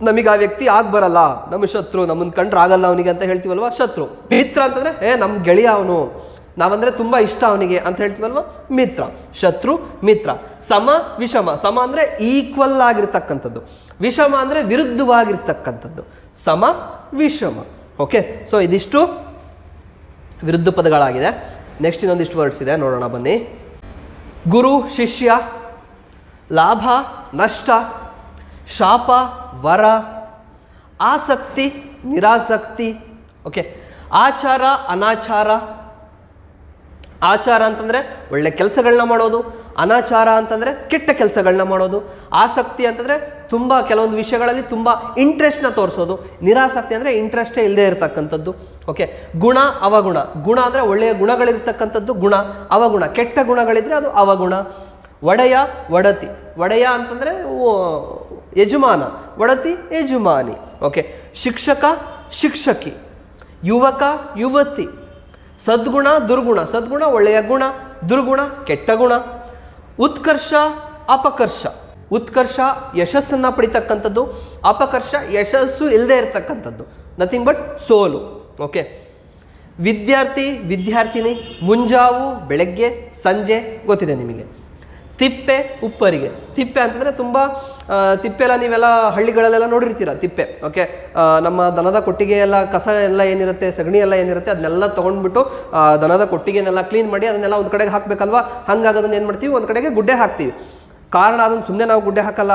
ನಮಗೆ ಆ ವ್ಯಕ್ತಿ ಬರಲ್ಲ, ನಮ್ಮ ಶತ್ರು, ನಮ್ಮನ್ನು ಕಂಡ್ರೆ ಆಗಲ್ಲ ಅವನಿಗೆ ಅಂತ ಹೇಳ್ತೀವಲ್ವ, ಶತ್ರು. ಮಿತ್ರ ಅಂತಂದರೆ ನಮ್ಮ ಗೆಳೆಯ ಅವನು, ನಾವಂದರೆ ತುಂಬ ಇಷ್ಟ ಅವನಿಗೆ ಅಂತ ಹೇಳ್ತೀವಲ್ವ, ಮಿತ್ರ. ಶತ್ರು, ಮಿತ್ರ. ಸಮ, ವಿಷಮ. ಸಮ ಅಂದರೆ ಈಕ್ವಲ್ ಆಗಿರ್ತಕ್ಕಂಥದ್ದು, ವಿಷಮ ಅಂದರೆ ವಿರುದ್ಧವಾಗಿರ್ತಕ್ಕಂಥದ್ದು. ಸಮ, ವಿಷಮ. ಓಕೆ, ಸೊ ಇದಿಷ್ಟು ವಿರುದ್ಧ ಪದಗಳಾಗಿದೆ. ನೆಕ್ಸ್ಟ್ ಇನ್ನೊಂದಿಷ್ಟು ವರ್ಡ್ಸ್ ಇದೆ, ನೋಡೋಣ ಬನ್ನಿ. ಗುರು, ಶಿಷ್ಯ. ಲಾಭ, ನಷ್ಟ. ಶಾಪ, ವರ. ಆಸಕ್ತಿ, ನಿರಾಸಕ್ತಿ. ಓಕೆ, ಆಚಾರ, ಅನಾಚಾರ. ಆಚಾರ ಅಂತಂದರೆ ಒಳ್ಳೆ ಕೆಲಸಗಳನ್ನ ಮಾಡೋದು, ಅನಾಚಾರ ಅಂತಂದರೆ ಕೆಟ್ಟ ಕೆಲಸಗಳನ್ನ ಮಾಡೋದು. ಆಸಕ್ತಿ ಅಂತಂದರೆ ತುಂಬ ಕೆಲವೊಂದು ವಿಷಯಗಳಲ್ಲಿ ತುಂಬ ಇಂಟ್ರೆಸ್ಟ್ನ ತೋರಿಸೋದು. ನಿರಾಸಕ್ತಿ ಅಂದರೆ ಇಂಟ್ರೆಸ್ಟೇ ಇಲ್ಲದೆ ಇರತಕ್ಕಂಥದ್ದು. ಓಕೆ, ಗುಣ, ಅವಗುಣ. ಗುಣ ಅಂದರೆ ಒಳ್ಳೆಯ ಗುಣಗಳಿರ್ತಕ್ಕಂಥದ್ದು ಗುಣ, ಅವಗುಣ ಕೆಟ್ಟ ಗುಣಗಳಿದ್ರೆ ಅದು ಅವಗುಣ. ಒಡೆಯ, ಒಡತಿ. ಒಡೆಯ ಅಂತಂದರೆ ಯಜಮಾನ, ಒಡತಿ ಯಜಮಾನಿ. ಓಕೆ, ಶಿಕ್ಷಕ, ಶಿಕ್ಷಕಿ. ಯುವಕ, ಯುವತಿ. ಸದ್ಗುಣ, ದುರ್ಗುಣ. ಸದ್ಗುಣ ಒಳ್ಳೆಯ ಗುಣ, ದುರ್ಗುಣ ಕೆಟ್ಟ ಗುಣ. ಉತ್ಕರ್ಷ, ಅಪಕರ್ಷ. ಉತ್ಕರ್ಷ ಯಶಸ್ಸನ್ನು ಪಡಿತಕ್ಕಂಥದ್ದು, ಅಪಕರ್ಷ ಯಶಸ್ಸು ಇಲ್ಲದೆ ಇರತಕ್ಕಂಥದ್ದು, ನಥಿಂಗ್ ಬಟ್ ಸೋಲು. ಓಕೆ, ವಿದ್ಯಾರ್ಥಿ, ವಿದ್ಯಾರ್ಥಿನಿ. ಮುಂಜಾವು, ಬೆಳಗ್ಗೆ, ಸಂಜೆ ಗೊತ್ತಿದೆ ನಿಮಗೆ. ತಿಪ್ಪೆ, ಉಪ್ಪರಿಗೆ. ತಿಪ್ಪೆ ಅಂತಂದರೆ ತುಂಬ ತಿಪ್ಪೆಲ್ಲ ನೀವೆಲ್ಲ ಹಳ್ಳಿಗಳಲ್ಲೆಲ್ಲ ನೋಡಿರ್ತೀರ ತಿಪ್ಪೆ. ಓಕೆ, ನಮ್ಮ ದನದ ಕೊಟ್ಟಿಗೆ ಎಲ್ಲ ಕಸ ಎಲ್ಲ ಏನಿರುತ್ತೆ, ಸಗಣಿ ಎಲ್ಲ ಏನಿರುತ್ತೆ ಅದನ್ನೆಲ್ಲ ತೊಗೊಂಡ್ಬಿಟ್ಟು ದನದ ಕೊಟ್ಟಿಗೆನೆಲ್ಲ ಕ್ಲೀನ್ ಮಾಡಿ ಅದನ್ನೆಲ್ಲ ಒಂದು ಕಡೆಗೆ ಹಾಕಬೇಕಲ್ವಾ, ಹಾಗಾಗಿ ಅದನ್ನು ಏನು ಮಾಡ್ತೀವಿ, ಒಂದು ಕಡೆಗೆ ಗುಡ್ಡೆ ಹಾಕ್ತೀವಿ. ಕಾರಣ ಅದನ್ನು ಸುಮ್ಮನೆ ನಾವು ಗುಡ್ಡೆ ಹಾಕಲ್ಲ.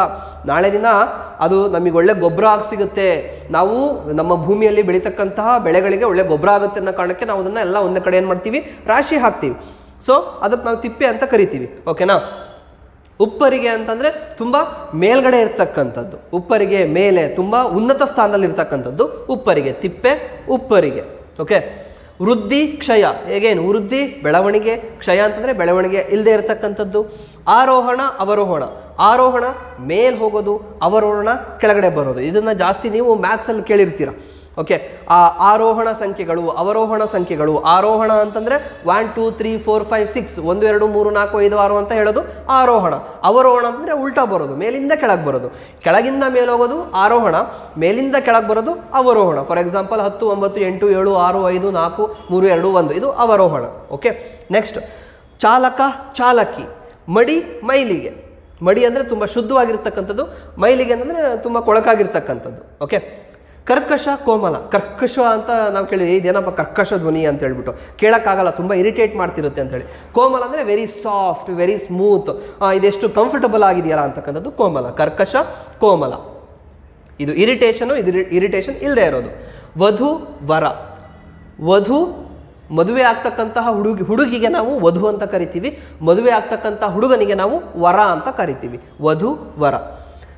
ನಾಳೆ ದಿನ ಅದು ನಮಗೆ ಒಳ್ಳೆ ಗೊಬ್ಬರ ಆಗಿ ಸಿಗುತ್ತೆ, ನಾವು ನಮ್ಮ ಭೂಮಿಯಲ್ಲಿ ಬೆಳೀತಕ್ಕಂತಹ ಬೆಳೆಗಳಿಗೆ ಒಳ್ಳೆ ಗೊಬ್ಬರ ಆಗುತ್ತೆ ಅನ್ನೋ ಕಾರಣಕ್ಕೆ ನಾವು ಅದನ್ನು ಎಲ್ಲ ಒಂದೇ ಕಡೆ ಏನು ಮಾಡ್ತೀವಿ, ರಾಶಿ ಹಾಕ್ತೀವಿ. ಸೊ ಅದಕ್ಕೆ ನಾವು ತಿಪ್ಪೆ ಅಂತ ಕರಿತೀವಿ. ಓಕೆನಾ. ಉಪ್ಪರಿಗೆ ಅಂತಂದರೆ ತುಂಬ ಮೇಲ್ಗಡೆ ಇರ್ತಕ್ಕಂಥದ್ದು, ಉಪ್ಪರಿಗೆ ಮೇಲೆ ತುಂಬ ಉನ್ನತ ಸ್ಥಾನದಲ್ಲಿ ಇರ್ತಕ್ಕಂಥದ್ದು ಉಪ್ಪರಿಗೆ, ತಿಪ್ಪೆ ಉಪ್ಪರಿಗೆ. ಓಕೆ. ವೃದ್ಧಿ ಕ್ಷಯ, ಹೇಗೇನು ವೃದ್ಧಿ ಬೆಳವಣಿಗೆ, ಕ್ಷಯ ಅಂತಂದರೆ ಬೆಳವಣಿಗೆ ಇಲ್ಲದೆ ಇರತಕ್ಕಂಥದ್ದು. ಆರೋಹಣ ಅವರೋಹಣ, ಆರೋಹಣ ಮೇಲ್ ಹೋಗೋದು, ಅವರೋಹಣ ಕೆಳಗಡೆ ಬರೋದು. ಇದನ್ನು ಜಾಸ್ತಿ ನೀವು ಮ್ಯಾಥ್ಸಲ್ಲಿ ಕೇಳಿರ್ತೀರ. ಓಕೆ. ಆ ಆರೋಹಣ ಸಂಖ್ಯೆಗಳು, ಅವರೋಹಣ ಸಂಖ್ಯೆಗಳು. ಆರೋಹಣ ಅಂತಂದರೆ 1 2 3 4 5 6 1 2 3 4 5 6 ಅಂತ ಹೇಳೋದು ಆರೋಹಣ. ಅವರೋಹಣ ಅಂತಂದರೆ ಉಲ್ಟಾ ಬರೋದು, ಮೇಲಿಂದ ಕೆಳಗೆ ಬರೋದು. ಕೆಳಗಿಂದ ಮೇಲೆ ಹೋಗೋದು ಆರೋಹಣ, ಮೇಲಿಂದ ಕೆಳಗೆ ಬರೋದು ಅವರೋಹಣ. ಫಾರ್ ಎಕ್ಸಾಂಪಲ್ 10 9 8 7 6 5 4 3 2 1 ಇದು ಅವರೋಹಣ. ಓಕೆ. ನೆಕ್ಸ್ಟ್ ಚಾಲಕ ಚಾಲಕಿ, ಮಡಿ ಮೈಲಿಗೆ. ಮಡಿ ಅಂದರೆ ತುಂಬ ಶುದ್ಧವಾಗಿರ್ತಕ್ಕಂಥದ್ದು, ಮೈಲಿಗೆ ಅಂತಂದರೆ ತುಂಬ ಕೊಳಕಾಗಿರ್ತಕ್ಕಂಥದ್ದು. ಓಕೆ. ಕರ್ಕಶ ಕೋಮಲ, ಕರ್ಕಶ ಅಂತ ನಾವು ಕೇಳಿ ಇದೇನಪ್ಪ ಕರ್ಕಶ ಧ್ವನಿ ಅಂತ ಹೇಳ್ಬಿಟ್ಟು ಕೇಳೋಕ್ಕಾಗಲ್ಲ, ತುಂಬ ಇರಿಟೇಟ್ ಮಾಡ್ತಿರುತ್ತೆ ಅಂತೇಳಿ. ಕೋಮಲ ಅಂದರೆ ವೆರಿ ಸಾಫ್ಟ್, ವೆರಿ ಸ್ಮೂತ್, ಇದೆಷ್ಟು ಕಂಫರ್ಟಬಲ್ ಆಗಿದೆಯಲ್ಲ ಅಂತಕ್ಕಂಥದ್ದು ಕೋಮಲ. ಕರ್ಕಶ ಕೋಮಲ, ಇದು ಇರಿಟೇಷನು, ಇದು ಇರಿಟೇಷನ್ ಇಲ್ಲದೆ ಇರೋದು. ವಧು ವರ, ವಧು ಮದುವೆ ಆಗ್ತಕ್ಕಂತಹ ಹುಡುಗಿಗೆ ನಾವು ವಧು ಅಂತ ಕರಿತೀವಿ, ಮದುವೆ ಆಗ್ತಕ್ಕಂಥ ಹುಡುಗನಿಗೆ ನಾವು ವರ ಅಂತ ಕರಿತೀವಿ. ವಧು ವರ.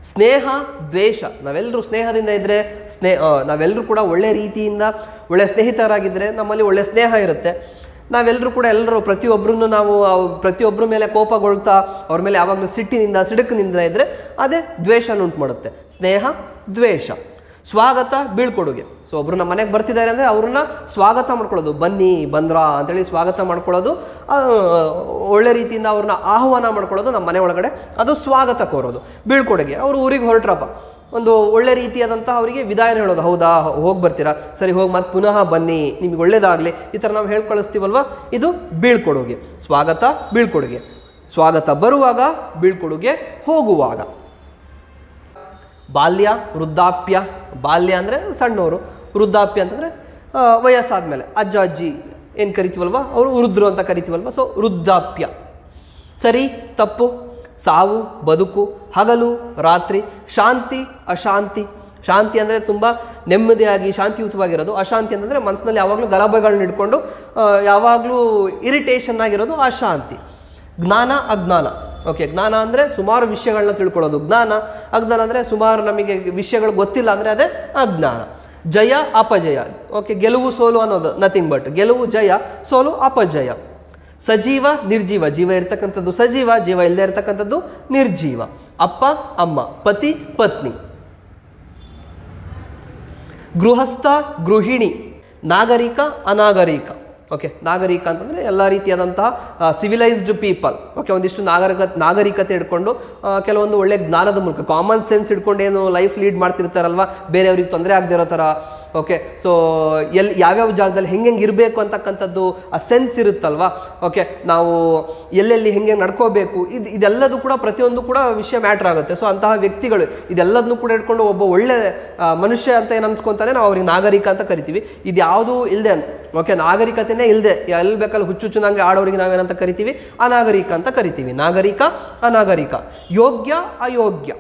ಸ್ನೇಹ ದ್ವೇಷ, ನಾವೆಲ್ಲರೂ ಸ್ನೇಹದಿಂದ ಇದ್ದರೆ ನಾವೆಲ್ಲರೂ ಕೂಡ ಒಳ್ಳೆ ರೀತಿಯಿಂದ ಒಳ್ಳೆ ಸ್ನೇಹಿತರಾಗಿದ್ದರೆ ನಮ್ಮಲ್ಲಿ ಒಳ್ಳೆ ಸ್ನೇಹ ಇರುತ್ತೆ. ನಾವೆಲ್ಲರೂ ಕೂಡ ಎಲ್ಲರೂ ಪ್ರತಿಯೊಬ್ಬರನ್ನು ನಾವು ಪ್ರತಿಯೊಬ್ಬರ ಮೇಲೆ ಕೋಪಗೊಳ್ತಾ ಅವ್ರ ಮೇಲೆ ಯಾವಾಗಲೂ ಸಿಡುಕಿನಿಂದ ಇದ್ದರೆ ಅದೇ ದ್ವೇಷನ ಉಂಟು ಮಾಡುತ್ತೆ. ಸ್ನೇಹ ದ್ವೇಷ. ಸ್ವಾಗತ ಬೀಳ್ಕೊಡುಗೆ. ಸೊ ಒಬ್ರು ನಮ್ಮ ಮನೆಗೆ ಬರ್ತಿದ್ದಾರೆ ಅಂದರೆ ಅವ್ರನ್ನ ಸ್ವಾಗತ ಮಾಡ್ಕೊಳ್ಳೋದು, ಬನ್ನಿ ಬಂದ್ರಾ ಅಂತೇಳಿ ಸ್ವಾಗತ ಮಾಡ್ಕೊಳ್ಳೋದು, ಒಳ್ಳೆ ರೀತಿಯಿಂದ ಅವ್ರನ್ನ ಆಹ್ವಾನ ಮಾಡ್ಕೊಳ್ಳೋದು ನಮ್ಮ ಮನೆ ಒಳಗಡೆ, ಅದು ಸ್ವಾಗತ ಕೋರೋದು. ಬೀಳ್ಕೊಡುಗೆ, ಅವರು ಊರಿಗೆ ಹೊರಟ್ರಪ್ಪ, ಒಂದು ಒಳ್ಳೆ ರೀತಿಯಾದಂಥ ಅವರಿಗೆ ವಿದಾಯ ಹೇಳೋದು, ಹೌದಾ ಹೋಗಿ ಬರ್ತೀರಾ, ಸರಿ ಹೋಗಿ ಮತ್ತೆ ಪುನಃ ಬನ್ನಿ, ನಿಮಗೆ ಒಳ್ಳೇದಾಗಲಿ, ಈ ಥರ ನಾವು ಹೇಳ್ಕಳಿಸ್ತೀವಲ್ವ, ಇದು ಬೀಳ್ಕೊಡುಗೆ. ಸ್ವಾಗತ ಬೀಳ್ಕೊಡುಗೆ. ಸ್ವಾಗತ ಬರುವಾಗ, ಬೀಳ್ಕೊಡುಗೆ ಹೋಗುವಾಗ. ಬಾಲ್ಯ ವೃದ್ಧಾಪ್ಯ. ಬಾಲ್ಯ ಅಂದರೆ ಸಣ್ಣವರು, ವೃದ್ಧಾಪ್ಯ ಅಂತಂದರೆ ವಯಸ್ಸಾದ ಮೇಲೆ ಅಜ್ಜ ಅಜ್ಜಿ ಏನು ಕರಿತೀವಲ್ವ, ಅವರು ವೃದ್ಧರು ಅಂತ ಕರಿತೀವಲ್ವ. ಸೊ ವೃದ್ಧಾಪ್ಯ. ಸರಿ ತಪ್ಪು. ಸಾವು ಬದುಕು, ಹಗಲು ರಾತ್ರಿ. ಶಾಂತಿ ಅಶಾಂತಿ. ಶಾಂತಿ ಅಂದರೆ ತುಂಬ ನೆಮ್ಮದಿಯಾಗಿ ಶಾಂತಿಯುತವಾಗಿರೋದು. ಅಶಾಂತಿ ಅಂತಂದರೆ ಮನಸ್ಸಿನಲ್ಲಿ ಯಾವಾಗಲೂ ಗಲಭೆಗಳನ್ನ ಇಟ್ಕೊಂಡು ಯಾವಾಗಲೂ ಇರಿಟೇಷನ್ ಆಗಿರೋದು ಅಶಾಂತಿ. ಜ್ಞಾನ ಅಜ್ಞಾನ. ಓಕೆ. ಜ್ಞಾನ ಅಂದರೆ ಸುಮಾರು ವಿಷಯಗಳನ್ನ ತಿಳ್ಕೊಳ್ಳೋದು ಜ್ಞಾನ. ಅಜ್ಞಾನ ಅಂದರೆ ಸುಮಾರು ನಮಗೆ ವಿಷಯಗಳು ಗೊತ್ತಿಲ್ಲ ಅಂದರೆ ಅದೇ ಅಜ್ಞಾನ. ಜಯ ಅಪಜಯ. ಓಕೆ. ಗೆಲುವು ಸೋಲು ಅನ್ನೋದು ನಥಿಂಗ್ ಬಟ್ ಗೆಲುವು ಜಯ, ಸೋಲು ಅಪಜಯ. ಸಜೀವ ನಿರ್ಜೀವ. ಜೀವ ಇರ್ತಕ್ಕಂಥದ್ದು ಸಜೀವ, ಜೀವ ಇಲ್ಲದೆ ಇರ್ತಕ್ಕಂಥದ್ದು ನಿರ್ಜೀವ. ಅಪ್ಪ ಅಮ್ಮ, ಪತಿ ಪತ್ನಿ. ಗೃಹಸ್ಥ ಗೃಹಿಣಿ. ನಾಗರಿಕ ಅನಾಗರಿಕ. ಓಕೆ. ನಾಗರಿಕ ಅಂತಂದರೆ ಎಲ್ಲ ರೀತಿಯಾದಂತಹ ಸಿವಿಲೈಸ್ಡ್ ಪೀಪಲ್. ಓಕೆ. ಒಂದಿಷ್ಟು ನಾಗರಿಕತೆ ಇಟ್ಕೊಂಡು ಕೆಲವೊಂದು ಒಳ್ಳೆ ಜ್ಞಾನದ ಮೂಲಕ ಕಾಮನ್ ಸೆನ್ಸ್ ಇಟ್ಕೊಂಡು ಏನು ಲೈಫ್ ಲೀಡ್ ಮಾಡ್ತಿರ್ತಾರಲ್ವ, ಬೇರೆಯವ್ರಿಗೆ ತೊಂದರೆ ಆಗದೆ ಇರೋ ಥರ. ಓಕೆ. ಸೊ ಯಾವ್ಯಾವ ಜಾಗದಲ್ಲಿ ಹೆಂಗೆ ಇರಬೇಕು ಅಂತಕ್ಕಂಥದ್ದು ಆ ಸೆನ್ಸ್ ಇರುತ್ತಲ್ವ. ಓಕೆ. ನಾವು ಎಲ್ಲೆಲ್ಲಿ ಹೆಂಗೆ ನಡ್ಕೋಬೇಕು, ಇದೆಲ್ಲದೂ ಕೂಡ ಪ್ರತಿಯೊಂದು ಕೂಡ ವಿಷಯ ಮ್ಯಾಟ್ರ್ ಆಗುತ್ತೆ. ಸೊ ಅಂತಹ ವ್ಯಕ್ತಿಗಳು ಇದೆಲ್ಲದನ್ನು ಕೂಡ ಇಟ್ಕೊಂಡು ಒಬ್ಬ ಒಳ್ಳೆ ಮನುಷ್ಯ ಅಂತ ಏನು ಅನ್ಸ್ಕೊತಾನೆ, ನಾವು ಅವ್ರಿಗೆ ನಾಗರಿಕ ಅಂತ ಕರಿತೀವಿ. ಇದು ಯಾವುದೂ ಇಲ್ಲದೆ, ಓಕೆ, ನಾಗರಿಕತೆನೇ ಇಲ್ಲದೆ ಎಲ್ಲಿ ಬೇಕಲ್ಲಿ ಹುಚ್ಚುಚ್ಚುನಂಗೆ ಆಡೋರಿಗೆ ನಾವೇನಂತ ಕರಿತೀವಿ, ಅನಾಗರಿಕ ಅಂತ ಕರಿತೀವಿ. ನಾಗರಿಕ ಅನಾಗರಿಕ. ಯೋಗ್ಯ ಅಯೋಗ್ಯ.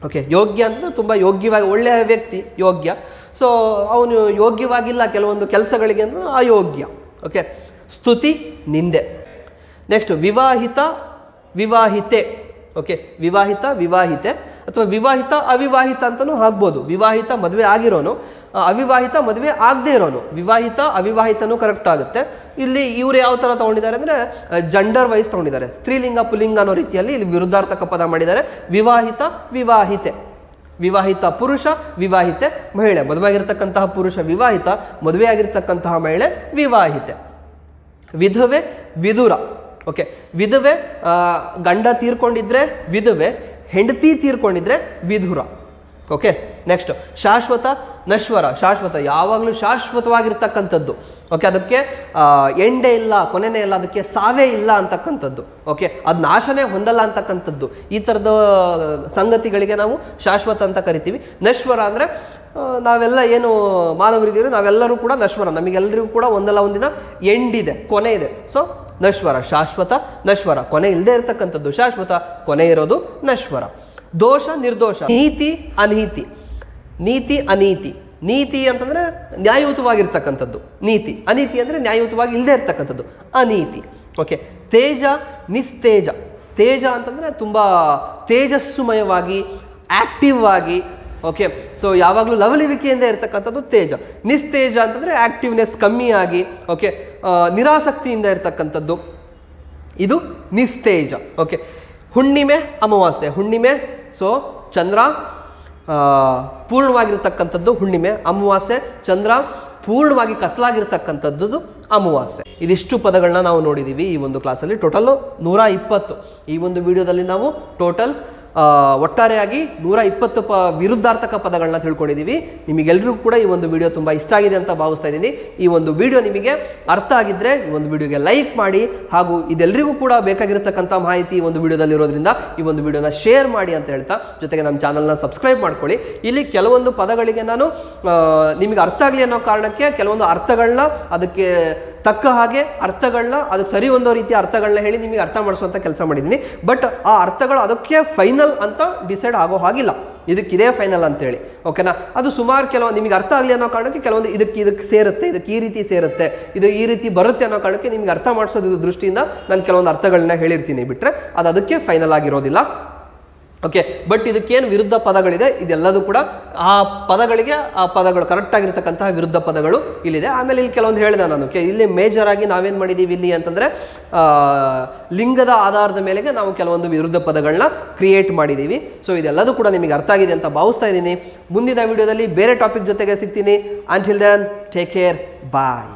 ಓಕೆ. ಯೋಗ್ಯ ಅಂತಂದರೆ ತುಂಬ ಯೋಗ್ಯವಾಗಿ ಒಳ್ಳೆಯ ವ್ಯಕ್ತಿ ಯೋಗ್ಯ. ಸೊ ಅವನು ಯೋಗ್ಯವಾಗಿಲ್ಲ ಕೆಲವೊಂದು ಕೆಲಸಗಳಿಗೆ ಅಂದ್ರೆ ಅಯೋಗ್ಯ. ಓಕೆ. ಸ್ತುತಿ ನಿಂದೆ. ನೆಕ್ಸ್ಟ್ ವಿವಾಹಿತ ವಿವಾಹಿತೆ. ಓಕೆ. ವಿವಾಹಿತ ವಿವಾಹಿತೆ ಅಥವಾ ವಿವಾಹಿತ ಅವಿವಾಹಿತ ಅಂತಲೂ ಆಗ್ಬೋದು. ವಿವಾಹಿತ ಮದುವೆ ಆಗಿರೋನು, ಅವಿವಾಹಿತ ಮದುವೆ ಆಗದೆ ಇರೋನು. ವಿವಾಹಿತ ಅವಿವಾಹಿತನೂ ಕರೆಕ್ಟ್ ಆಗುತ್ತೆ. ಇಲ್ಲಿ ಇವರು ಯಾವ ಥರ ತೊಗೊಂಡಿದ್ದಾರೆ ಅಂದರೆ ಜಂಡರ್ ವೈಸ್ ತೊಗೊಂಡಿದ್ದಾರೆ, ಸ್ತ್ರೀಲಿಂಗ ಪುಲ್ಲಿಂಗ ಅನ್ನೋ ರೀತಿಯಲ್ಲಿ ಇಲ್ಲಿ ವಿರುದ್ಧಾರ್ಥಕ ಪದ ಮಾಡಿದ್ದಾರೆ. ವಿವಾಹಿತ ವಿವಾಹಿತೆ. ವಿವಾಹಿತ ಪುರುಷ, ವಿವಾಹಿತೆ ಮಹಿಳೆ. ಮದುವೆ ಆಗಿರ್ತಕ್ಕಂತಹ ಪುರುಷ ವಿವಾಹಿತ, ಮದುವೆ ಆಗಿರ್ತಕ್ಕಂತಹ ಮಹಿಳೆ ವಿವಾಹಿತೆ. ವಿಧವೆ ವಿದುರ. ಓಕೆ. ವಿಧವೆ ಗಂಡ ತೀರ್ಕೊಂಡಿದ್ರೆ ವಿಧವೆ, ಹೆಂಡತಿ ತೀರ್ಕೊಂಡಿದ್ರೆ ವಿಧುರ. ಓಕೆ. ನೆಕ್ಸ್ಟ್ ಶಾಶ್ವತ ನಶ್ವರ. ಶಾಶ್ವತ ಯಾವಾಗಲೂ ಶಾಶ್ವತವಾಗಿರ್ತಕ್ಕಂಥದ್ದು. ಓಕೆ. ಅದಕ್ಕೆ ಎಂಡೇ ಇಲ್ಲ, ಕೊನೆನೇ ಇಲ್ಲ, ಅದಕ್ಕೆ ಸಾವೇ ಇಲ್ಲ ಅಂತಕ್ಕಂಥದ್ದು. ಓಕೆ. ಅದು ನಾಶನೇ ಹೊಂದಲ್ಲ ಅಂತಕ್ಕಂಥದ್ದು. ಈ ಥರದ ಸಂಗತಿಗಳಿಗೆ ನಾವು ಶಾಶ್ವತ ಅಂತ ಕರಿತೀವಿ. ನಶ್ವರ ಅಂದರೆ ನಾವೆಲ್ಲ ಏನು ಮಾನವರಿದ್ದೀವಿ ನಾವೆಲ್ಲರೂ ಕೂಡ ನಶ್ವರ, ನಮಗೆಲ್ಲರಿಗೂ ಕೂಡ ಒಂದಲ್ಲ ಒಂದಿನ ಎಂಡ್ ಇದೆ, ಕೊನೆ ಇದೆ. ಸೊ ನಶ್ವರ. ಶಾಶ್ವತ ನಶ್ವರ, ಕೊನೆ ಇಲ್ಲದೆ ಇರತಕ್ಕಂಥದ್ದು ಶಾಶ್ವತ, ಕೊನೆ ಇರೋದು ನಶ್ವರ. ದೋಷ ನಿರ್ದೋಷ, ನೀತಿ ಅನೀತಿ. ನೀತಿ ಅನೀತಿ, ನೀತಿ ಅಂತಂದರೆ ನ್ಯಾಯಯುತವಾಗಿರ್ತಕ್ಕಂಥದ್ದು, ನೀತಿ. ಅನೀತಿ ಅಂದರೆ ನ್ಯಾಯಯುತವಾಗಿ ಇಲ್ಲದೆ ಇರ್ತಕ್ಕಂಥದ್ದು, ಅನೀತಿ. ಓಕೆ. ತೇಜ ನಿಸ್ತೇಜ. ತೇಜ ಅಂತಂದರೆ ತುಂಬ ತೇಜಸ್ಸುಮಯವಾಗಿ, ಆ್ಯಕ್ಟಿವ್ ಆಗಿ, ಓಕೆ. ಸೊ ಯಾವಾಗಲೂ ಲವಲಿವಿಕೆಯಿಂದ ಇರ್ತಕ್ಕಂಥದ್ದು ತೇಜ. ನಿಸ್ತೇಜ ಅಂತಂದರೆ ಆ್ಯಕ್ಟಿವ್ನೆಸ್ ಕಮ್ಮಿ ಆಗಿ, ಓಕೆ, ನಿರಾಸಕ್ತಿಯಿಂದ ಇರ್ತಕ್ಕಂಥದ್ದು, ಇದು ನಿಸ್ತೇಜ. ಓಕೆ. ಹುಣ್ಣಿಮೆ ಅಮಾವಾಸ್ಯೆ. ಹುಣ್ಣಿಮೆ ಸೊ ಚಂದ್ರ ಪೂರ್ಣವಾಗಿರ್ತಕ್ಕಂಥದ್ದು ಹುಣ್ಣಿಮೆ, ಅಮಾವಾಸ್ಯೆ ಚಂದ್ರ ಪೂರ್ಣವಾಗಿ ಕತ್ತಲಾಗಿರ್ತಕ್ಕಂಥದ್ದು ಅಮಾವಾಸ್ಯೆ. ಇದಿಷ್ಟು ಪದಗಳನ್ನ ನಾವು ನೋಡಿದ್ದೀವಿ ಈ ಒಂದು ಕ್ಲಾಸಲ್ಲಿ. ಟೋಟಲ್ಲು 120. ಈ ಒಂದು ವಿಡಿಯೋದಲ್ಲಿ ನಾವು ಟೋಟಲ್ ಒಟ್ಟಾರೆಯಾಗಿ 120 ವಿರುದ್ಧಾರ್ಥಕ ಪದಗಳನ್ನ ತಿಳ್ಕೊಂಡಿದ್ದೀವಿ. ನಿಮಗೆಲ್ಲರಿಗೂ ಕೂಡ ಈ ಒಂದು ವಿಡಿಯೋ ತುಂಬ ಇಷ್ಟ ಆಗಿದೆ ಅಂತ ಭಾವಿಸ್ತಾ ಇದ್ದೀನಿ. ಈ ಒಂದು ವಿಡಿಯೋ ನಿಮಗೆ ಅರ್ಥ ಆಗಿದ್ದರೆ ಈ ಒಂದು ವಿಡಿಯೋಗೆ ಲೈಕ್ ಮಾಡಿ, ಹಾಗೂ ಇದೆಲ್ಲರಿಗೂ ಕೂಡ ಬೇಕಾಗಿರತಕ್ಕಂಥ ಮಾಹಿತಿ ಈ ಒಂದು ವಿಡಿಯೋದಲ್ಲಿ ಇರೋದ್ರಿಂದ ಈ ಒಂದು ವಿಡಿಯೋನ ಶೇರ್ ಮಾಡಿ ಅಂತ ಹೇಳ್ತಾ, ಜೊತೆಗೆ ನಮ್ಮ ಚಾನಲ್ನ ಸಬ್ಸ್ಕ್ರೈಬ್ ಮಾಡ್ಕೊಳ್ಳಿ. ಇಲ್ಲಿ ಕೆಲವೊಂದು ಪದಗಳಿಗೆ ನಾನು ನಿಮಗೆ ಅರ್ಥ ಆಗಲಿ ಅನ್ನೋ ಕಾರಣಕ್ಕೆ ಕೆಲವೊಂದು ಅರ್ಥಗಳನ್ನ ಅದಕ್ಕೆ ತಕ್ಕ ಹಾಗೆ ಅರ್ಥಗಳನ್ನ ಅದಕ್ಕೆ ಸರಿ ಹೊಂದೋ ರೀತಿಯ ಅರ್ಥಗಳನ್ನ ಹೇಳಿ ನಿಮಗೆ ಅರ್ಥ ಮಾಡಿಸುವಂಥ ಕೆಲಸ ಮಾಡಿದ್ದೀನಿ. ಬಟ್ ಆ ಅರ್ಥಗಳು ಅದಕ್ಕೆ ಫೈನಲ್ ಅಂತ ಡಿಸೈಡ್ ಆಗೋ ಹಾಗಿಲ್ಲ, ಇದಕ್ಕಿದೇ ಫೈನಲ್ ಅಂತೇಳಿ, ಓಕೆನಾ. ಅದು ಸುಮಾರು ಕೆಲವೊಂದು ನಿಮಗೆ ಅರ್ಥ ಆಗಲಿ ಅನ್ನೋ ಕಾರಣಕ್ಕೆ ಕೆಲವೊಂದು ಇದಕ್ಕೆ ಸೇರುತ್ತೆ, ಇದಕ್ಕೆ ಈ ರೀತಿ ಸೇರುತ್ತೆ, ಇದು ಈ ರೀತಿ ಬರುತ್ತೆ ಅನ್ನೋ ಕಾರಣಕ್ಕೆ ನಿಮಗೆ ಅರ್ಥ ಮಾಡಿಸೋದ್ರ ದೃಷ್ಟಿಯಿಂದ ನಾನು ಕೆಲವೊಂದು ಅರ್ಥಗಳನ್ನ ಹೇಳಿರ್ತೀನಿ, ಬಿಟ್ಟರೆ ಅದು ಅದಕ್ಕೆ ಫೈನಲ್ ಆಗಿರೋದಿಲ್ಲ. ಓಕೆ. ಬಟ್ ಇದಕ್ಕೇನು ವಿರುದ್ಧ ಪದಗಳಿದೆ ಇದೆಲ್ಲದೂ ಕೂಡ ಆ ಪದಗಳಿಗೆ ಆ ಪದಗಳು ಕರೆಕ್ಟ್ ಆಗಿರ್ತಕ್ಕಂತಹ ವಿರುದ್ಧ ಪದಗಳು ಇಲ್ಲಿದೆ. ಆಮೇಲೆ ಇಲ್ಲಿ ಕೆಲವೊಂದು ಹೇಳಿದೆ ನಾನು, ಇಲ್ಲಿ ಮೇಜರ್ ಆಗಿ ನಾವೇನು ಮಾಡಿದ್ದೀವಿ ಇಲ್ಲಿ ಅಂತಂದರೆ ಲಿಂಗದ ಆಧಾರದ ಮೇಲೆಗೆ ನಾವು ಕೆಲವೊಂದು ವಿರುದ್ಧ ಪದಗಳನ್ನ ಕ್ರಿಯೇಟ್ ಮಾಡಿದ್ದೀವಿ. ಸೊ ಇದೆಲ್ಲದೂ ಕೂಡ ನಿಮಗೆ ಅರ್ಥ ಆಗಿದೆ ಅಂತ ಭಾವಿಸ್ತಾ ಇದ್ದೀನಿ. ಮುಂದಿನ ವಿಡಿಯೋದಲ್ಲಿ ಬೇರೆ ಟಾಪಿಕ್ ಜೊತೆಗೆ ಸಿಗ್ತೀನಿ. ಅಂಟಿಲ್ ದೆನ್ ಟೇಕ್ ಕೇರ್, ಬಾಯ್.